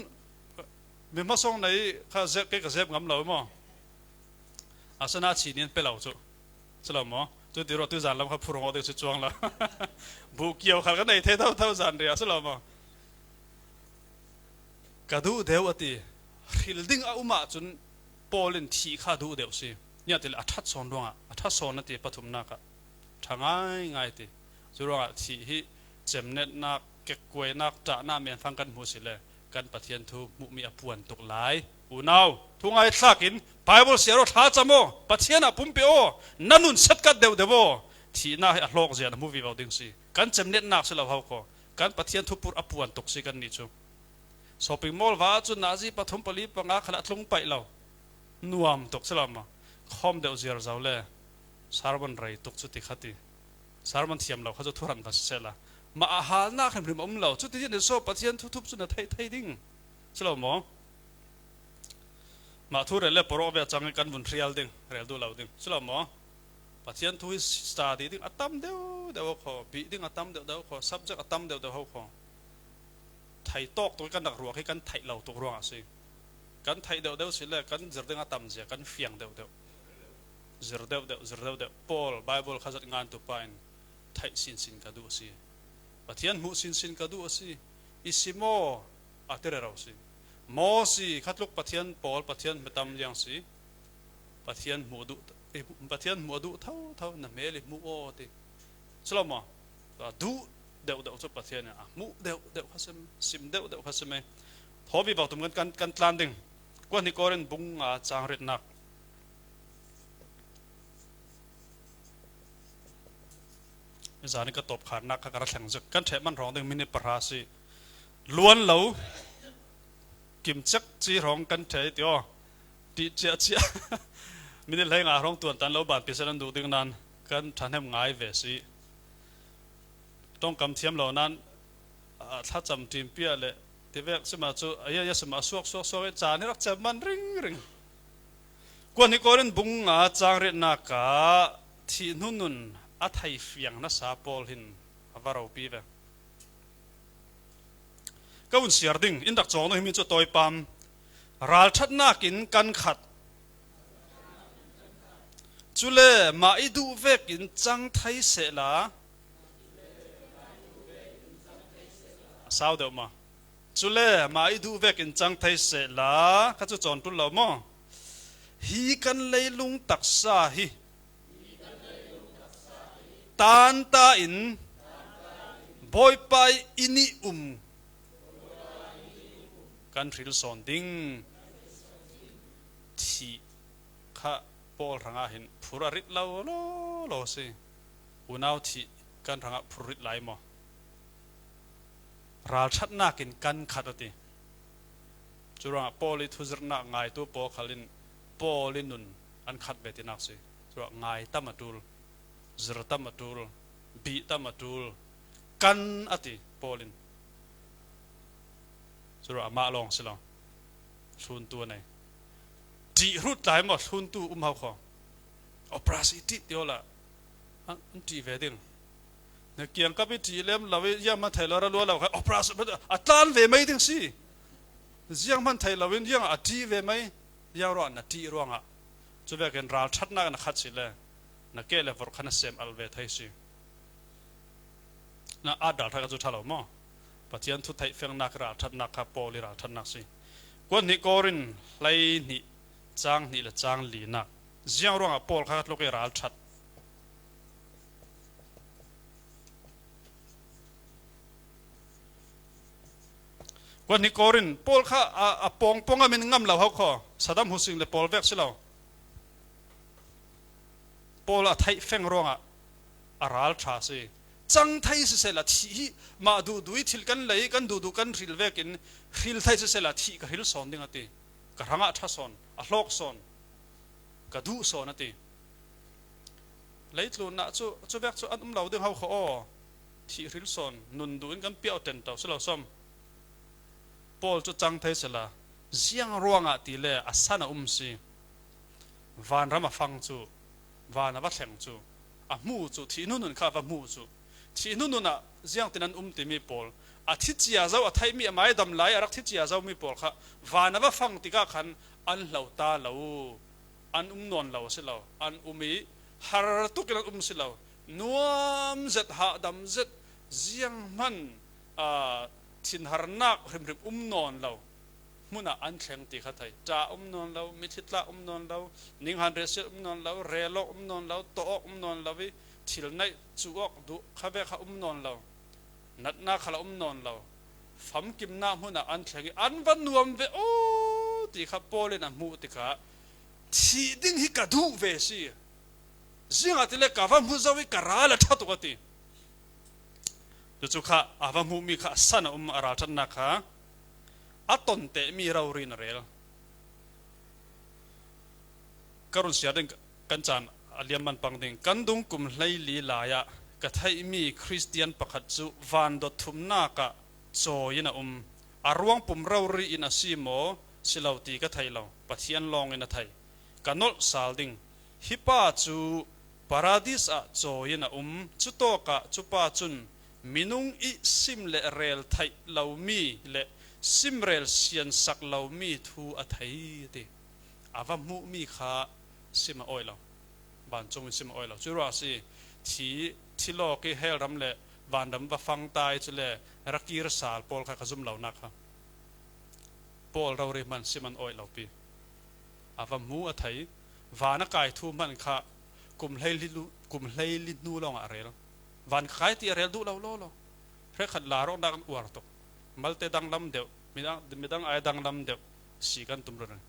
มีมาส่งในข้าเจ็บแกก็เจ็บงำเหล่ามออาสนะชีนินไปเหล่าสู้สลามอจุดที่เราตัวจานเราครับผู้รองเอาเด็กสุดจวงแล้วบุกเกี่ยวขันกันในเท่าจานเดียวสลามอกระดูเดียวติฮิลดิ้งอามาจุนปอลินที่ข้าดูเดียวสิเนี่ยติอัฐสอนดวงอัฐสอนนั่นติปฐุมนักทางง่ายติจุดว่าที่ฮิเจมเน็ตนักเก็กวยนักจ่าหน้าเมียนฟังกันมูสิเลกันปะเทียนทูมุมีอภวนตกหลายอูนาวทุ่งไอทักินไบเบิลเสียรถหาจำโมปะเทียนปุ่มเปียวนั่นนุ่นเสร็จกันเดียวที่น่าให้อัลลอกเสียนมูวีเอาดิ้งสิกันเจมเน็ตนักสิเราเขาก็กันปะเทียนทูปุรอภวนตกสิกันนี่จูสปิงมอลว่าจุนนาจีปฐมปลีปังอาขลัดลงไปเรานวมตกสลามมาคอมเดียวเจียร์เจ้าเล่สารบันไรตกจุดที่ขัดที่สารบันเทียมเราเขาจะทุรันกันเสร็จละมาอาหารนักเห็นริมอมเราจุดที่ในโซ่ปะเทียนทุบจุดนั้นไทยดิ้งสลามมาทุเรศเล่ปรบเวจังกันบุญเรียลดิ้งเรียลดูเราดิ้งสลามปะเทียนทุยสตาร์ดิ้งอัตตัมเดียวเขาบีดิ้งอัตตัมเดียวเขา subject อัตตัมเดียวเขาไทยตอกตัวกันดักรัวให้กันไทยเราตัวรัวสิกันไทยเดียวสิเลยกันจร์ดึงอาตมเสียกันเฟียงเดียวจร์เดียวพอลไบเบิลข้าจัดงานตัวไปไทยสินกันดูสิปะเทียนมุสินกันดูสิอิสิโมอัตเตอร์เราสิโมสิขัดลุกปะเทียนพอลปะเทียนเมตัมยังสิปะเทียนมูดูเท่านั่นเมลิมูโอติสลามะดูเดี๋ยวจุดปะเทียนเนี่ยมุเดี๋ยวข้าศึกซิมเดี๋ยวข้าศึกไหมทอบีบอกตรงกันตลาดดิ่งกวนที่ก่อนบุ้งจางเร็ดนักจานี่ก็ตบขาดนักกระแข่งจึกกันเทมันร้องดิ่งมินิปราศีล้วนเหลากิมจักจีร้องกันเทเดียวตีเจียมินิเลยงาร้องตัวตันเหลาบานพิเศษนั้นดูดิ่งนั้นกันทันให้ง่ายเวสีต้องกำเทียมเหล่านั้นถ้าจำทีมเปียเลยที่เวกสมาจูยสมาสวกจานนี่รักจะมันริงกวนนี้ก็เรื่องบุงจางเรนักที่นุ่นอัฐิเฟียงนัสาปอลหินวาราปีเวก็วุ่นเสียดิ่งอินดักจองให้มีจุดต่อยปั๊มรัลชัดนักกินกันขัดจุเล่มาอิดูเวกินจังไทยเสละสาวเดียวมาจุเล่มาอิดูเวกินจังไทยเสละข้าจะจอนตุลเรามั่ง hi kan leilung taksa hi tan ta in boy pai ini kan ril son ding thi kha pol ranga hin phurarit lo lo lo se unau thi kan ranga phurit lai mo ral that nakin kan khatati churanga poli thuzrna ngai tu po khalin polinun an khat betinak se chura ngai tamatul zr tamatul bi tamatul kan ati polin chura ama long silo sun tu nei ti rut lai mo sun tu hau kho oprasiti tiola an ti vedin ne kiang ka bi ti lem lawe ya ma thailo ra lo la kha opras atlan ve mai ding si ziang man thailawin yang ati ve mai yang ro na ti ro nga chu ve ken ral that na na khat si le na ke le vor khana sem al ve thai si na adal tha ka chu thalo mo patian thu thai feng nak ra that na kha poli ra that na si kon ni korin lai ni chang ni la chang li na ziang ro nga pol kha lo ke ral thatวันนี้กอรินปอลข้าปองมันงำเหล่าเขาขอสัดามฮุสิงเลยปอลเวกสิเราปอลไทยเฟงร้องอาราลชาสิจังไทยสิเสละที่มาดูทิลกันเลยกันดูกันริลเวกินริลไทยสิเสละที่กับริลสอนดิ้งตีกับรังอัฐสอนอัลลอกสอนกับดูสอนตีเลยทุนนะจูเวกจูอันเหล่าดิ้งเขาขอที่ริลสอนนุนดูอินกันเปียวเต็นเต่าสิเราซ้ำปอลจะจังไทยเสละเสียงร้องตีเล่อาสนะสิวานรามาฟังจูวานวัดแข่งจูมูจูที่นู่นข้าว่ามูจูที่นู่นน่ะเสียงที่นั้นตีมีปอลอาทิตย์ยาเจ้าไทยมีไม้ดำไหลรักทิตย์ยาเจ้ามีปอลค่ะวานว่าฟังตีก้าขันอันเหล่าตาเหล่าอันนอนเหล่าสิเหล่าอันมีฮาร์ตุกันสิเหล่านัวมเจ็ดหาดำเจ็ดเสียงมันทินหารนักริมนอนเรามุน่ะอันแข็งตีขัดไทยจ่านอนเรามิถิตละนอนเรานิ่งหันเรศนอนเราเรลนอนเราโตนอนเราวิทิลในจูออกดูข้าเบข้านอนเรานัดหน้าข้าเรานอนเราฝัมกิมหน้ามุน่ะอันแข็งอันวันนวมเวโอตีข้าโปเลนะมูติข้าทีดิ้งฮิกาดูเวซีสิ่งอัติเลกาวันมุจาวิการาละทัตุกติจุข้าอาวามุมีข้าสันอาราชันนักข้าอัตนเตมีเราเรียนเรื่องการุณเสียดึงกันจานอเลียมันปังดึงกันดุงกุมไลลีลายะกะไทยมีคริสเตียนประคัตจุวันดทุมนากะโจยนะอารวงปุ่มเราเรียนซีโมสิเราตีกะไทยเราปะเทียนลองอินไทยกันนอลสาลดิงฮิปาจูปาราดิสอะโจยนะจุโตกะจุปาจุนมินุงอิซิมเลเรลไทยเหล่ามีเลซิมเรลเซียนสักเหล่ามีทูอัไทยติอาวามุมีข้าซิมออยเราบานจงซิมออยเราจุราสิที่โลกเฮลรำเลบานดำว่าฟังตายจุเลรักกีรสาลปอลข้าขจุมเหล่านักครับปอลเราเรียมันซิมันออยเราปีอาวามุอัไทยวานกายทูมันข้ากลุ่มเฮลินูลองอะไรเราวันขายที่เรียลดูเราล้อเพื่อขัดลารองดังอวดตกมัลเตดังลำเดียวมีดังไอดังลำเดียวสีกันตุ่มเลย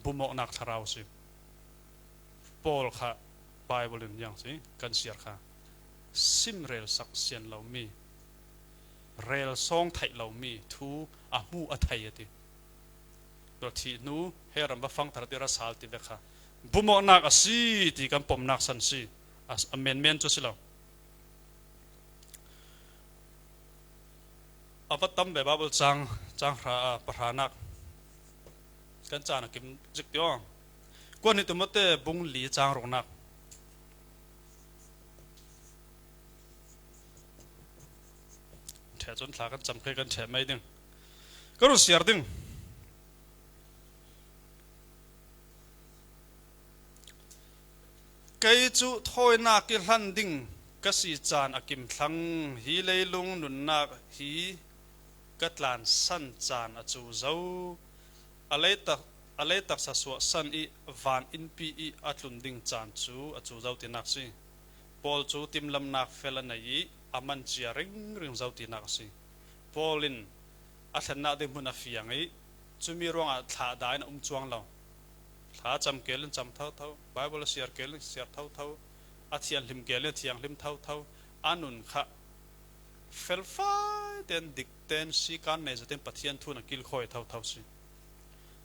บุมอนักทาราวสิปอลค่ะไบเบิลอย่างสิกันเสียค่ะซิมเรลสักเซียนเรามีเรลซองไทยเรามีทูอามูอัไทยติตัวที่นู้เฮรัมบฟังทาร์ติรัสฮัลติเวค่ะบุมอนักสีที่กันปมนักสันสีอเมนจุสิเราอาวัตตัมเบบาบุลจังประธานักกันจานักกิมจิกเดียวกวนนี้ตัวมัดเตบุงหลีจางรองนักแถจนหลากันจำเคยกันแถไม่ดึงก็รู้เสียดึงไกจูถอยนักกิลันดึงก็สีจานอากิมทั้งฮีเลยลุงนุนนักฮีกัดลานสั้นจานอจูเจ้าอะไร ale tak sa suwa san i van in pi i atlun ding chan chu achu zau ti nak si Paul chu tim lam nak fela nei aman chia ring zau ti nak si Paulin athana de mun afiang i chumi ronga thla dai na chuang lo thla cham kelin cham thau thau bible share kelin share thau thau athian lim kelin thiang lim thau thau anun kha felfai den dikten si kan ne zaten pathian thuna kil khoi thau thau si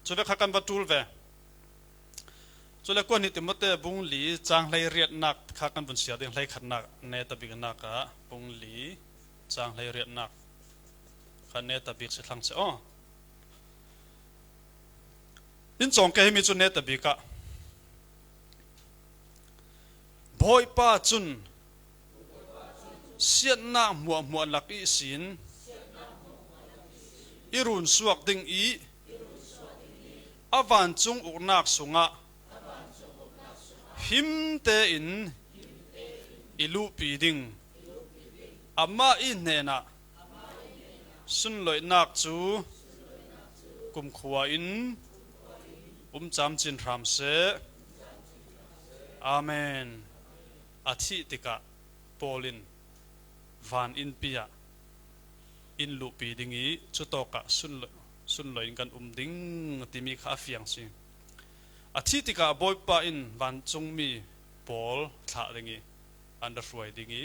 chule kha kan batul ve chule ko ni timote bung li chang lai riat nak kha kan bun sia ding lai khat nak ne ta big nak ka bung li chang lai riat nak kha ne ta big se thlang se o in chong ke mi chu ne ta big ka boy pa chun siat na muwa lak i sin irun suak ding i avan chung uknak sunga him te in ilu pi ding ama i nena sun loi nak chu kum khuwa in cham chin ram se amen athi tika Paulin van in pia in lu pi dingi chutoka sun loi kan ding timi kha fiang si athi tika boy pa in van chung mi Paul tha dingi under ruai dingi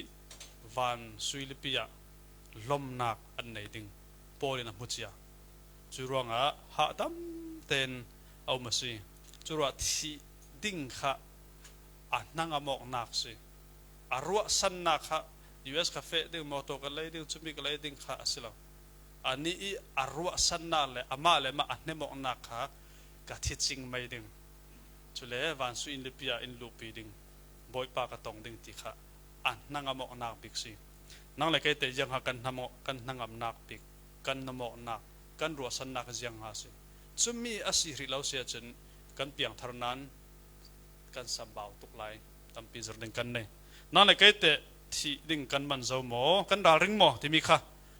van suilipia lom nak an nei ding Paul in amuchia churonga ha dam ten au masi chura thi ding kha ananga mok nak si arwa san nak kha US cafe ding moto ka lai ding chumi ka lai ding kha asilo ani i arwa sanna le ama le ma anne mo na kha ka teaching mai ding chule van su in lipia in lupi ding boy pa ka tong ding ti kha an nanga mo na big si nang le kai te jang ha kan namo kan nangam nak big kan namo nak kan ro sanna ka jang ha si chumi asi ri lau se chen kan piang tharnan kan sambau tuk lai tampi zar ding kan nei nang le kai te thi ding kan man zo mo kan dal ring mo ti mi kha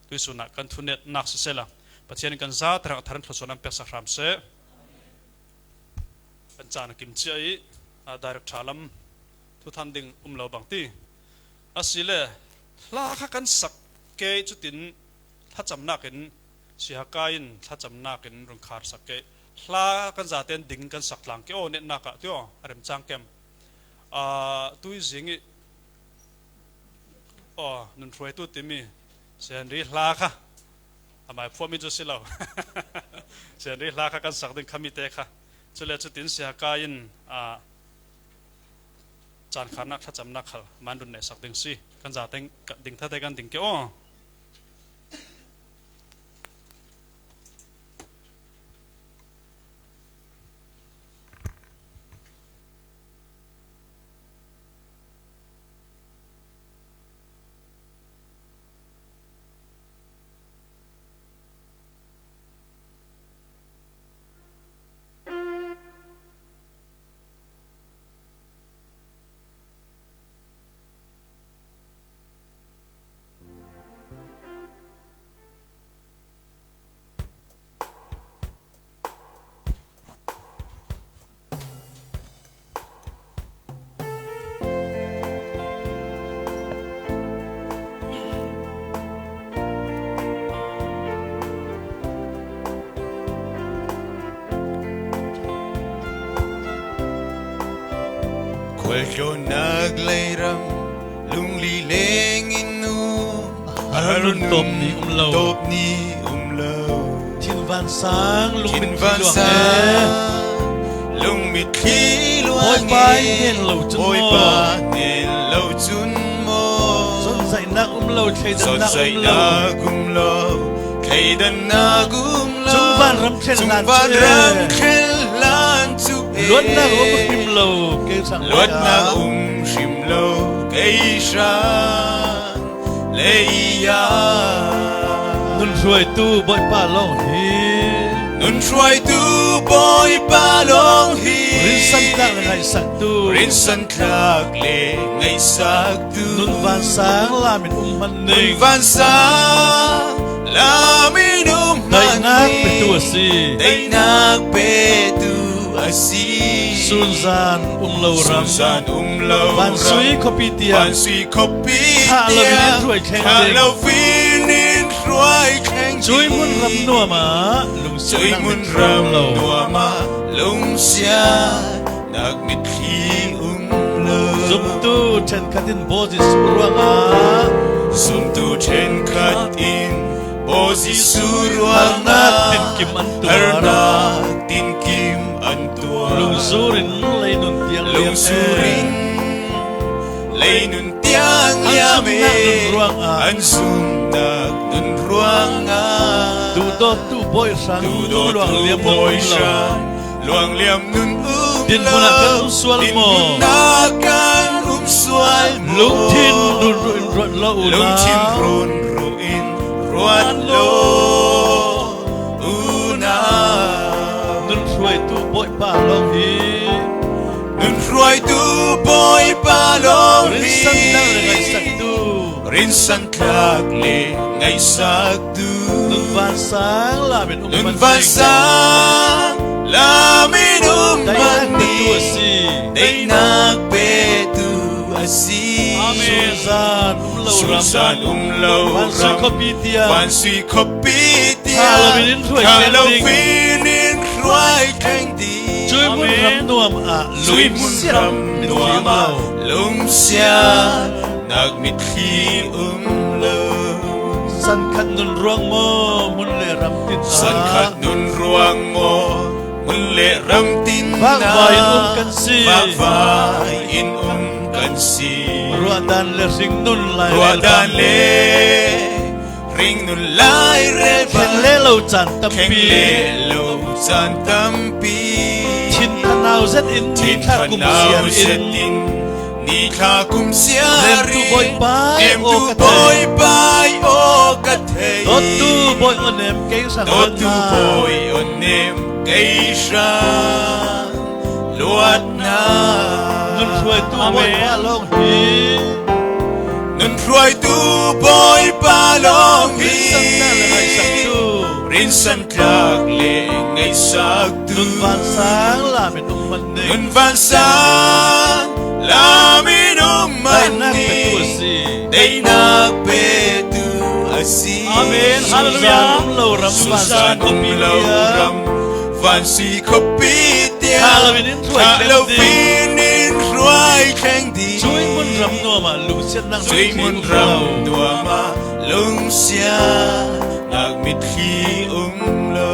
tui suna kan thunet nak se la pathian kan za tra tharan thosonam pe sa ram se kan chan kim chai a direct thalam thu than ding lo bang ti asile la kha kan sak ke chutin tha cham nakin sia kain tha cham nakin rung khar sak ke la kan za ten ding kan sak lang ke o net naka tyo arem chang kem tui zingi nun ruai tu timi sen ri la kha amai phom mi chu silo sen ri la kha kan sak ding khami te kha chule chu tin sia kain chan khana tha cham na khal man run ne sak ding si kan za teng ding tha te kan ding ke o Kwelyo naglayram lungli lenginu Arun top ni umlo top ni umlo Thiên van sáng lung Chin min van luang sa e lung mit khi luang Hoi pai nên lâu chun Hoi mo pa nên lâu chun mo Son dạy nak umlo Thay dan Son nak say umlo na gumlo Thay dan na gumlo Chung van ram khen lan Chung van chu e. ram khen lan chu e Luan nak him lo Kêu sang Luat na shim lo Kay shan Leia Nun ruai tu boy pa long hi Nun shuai tu boy pa long hi Rin san tak ngai sak tu Rin san klak le ngay sak tu Nun van sáng la min man Nun ning van sa La minum Dai nak pe tu สิ ได้นักเปตูอาซี สุนซานlo ram San lo ban sui kopitia ban sui kopitia Ha lo vinin ruai khen Ha ding. lo vinin ruai khen chui ding. mun ram nua ma lung Chui sui mun mun ram lo nua ma lung sia nak mit khi lo zum tu chen khatin bozi surwanga Zum tu chen khat in Bozi Arna surwana tin kim an Arna tuara tin kim an tua lung surin lei nun tiang Lung surin Lei nun tiang An ya sum me nak nun ruang a. An sum nak nun ruang a tu do tu boy san Tu do luang tu liam boy lo shan Luang liam nun Din puna kan sual Din mo. puna kan sual mo lung tin nun ruin lo Lung tin una run ruin Ruan lo Una nun ruai tu boy pa long hi Nun ruai tu boy pa long rin san nang le ngai sak tu Rin san tlak le ngay sak tu nun van sang la min Nun van sang Lamin Dayan umani tu si Day nagpe tu asi Susan lo ram Susan lo van sui kopitia Van sui kopitia Halovinin ruai khen ding. Halovinin ruai khen ding chui mun ram nuam a Chui lung mun siam ram min nuam tiang a lo lung sia Nag mit khi lo san khat nun ruang mo mun le ram tin San khat nun ruang mo Mun le ram tin Vak na vai kan si. Vak vai in kan si ruadan le sing nun lai Ruadan le Ring nun lai re khen le lo chan tam Keng pi le lo san tam pi chin thanau zet in ni Tin tha kum thanau sian set in in Ni tha kum sia Lem tu boy pai Em o tu ka boy thei. pai o ka thei Tot tu boy on em ke sang Tot tu boy on nem kay siya Luat na nun suai tu boy pa long hi Nun ruai tu boy palong rin sang na le ngai sak tu Rin san tlak le ngay sak tu nun van sang la min man ne Nun van sang Lamin dai nak pe tu umani si Day nagpetu asi Amen. Hallelujah. Lo ram van Susan sang lo ram Van si kopitia Halovinin ruai khen ding. Halovinin ruai khen ding chui mun ram no ma lu sian nang Chui mun ram dua ma lung sia Nag mit khi lo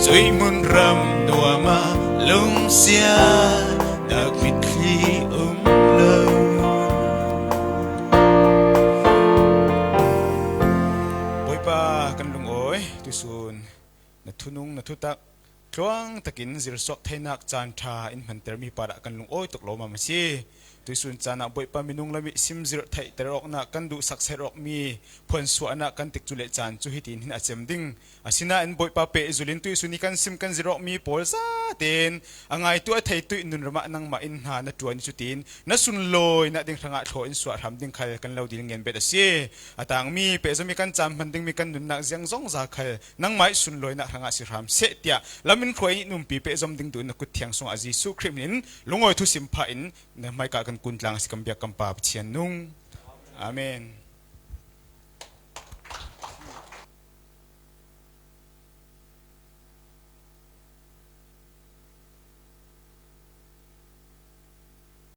Chui mun ram dua ma lung sia Nag mit khi lo Boy pa kan lung oi tu sun na thunung na thutak Tuang takin zirsok thainak chan tha in manter mi para kan lung oi tok lo ma si tuisun chana boy pa minung lami sim zir thai terok na kan du sak serok mi phon su ana kan tik chule chan chu hitin hin achem ding asina en boy pa pe zulin tuisuni kan sim kan zirok mi pol sa ten angai tu a thai tu nun rama nang ma in ha na tuani chutin na sun loi na ding thanga tho in su ram ding khal kan lo dil ngen bet ase atang mi pe zomi kan cham man ding mi kan nun nak jiang zong za khal nang mai sun loi na thanga si ram se tia lamin khoi num pi pe zom ding du na kut thiang song aji su krimin lungoi thu sim pha in na mai ka kan kun tlang si kam bia kam pa chian nung amen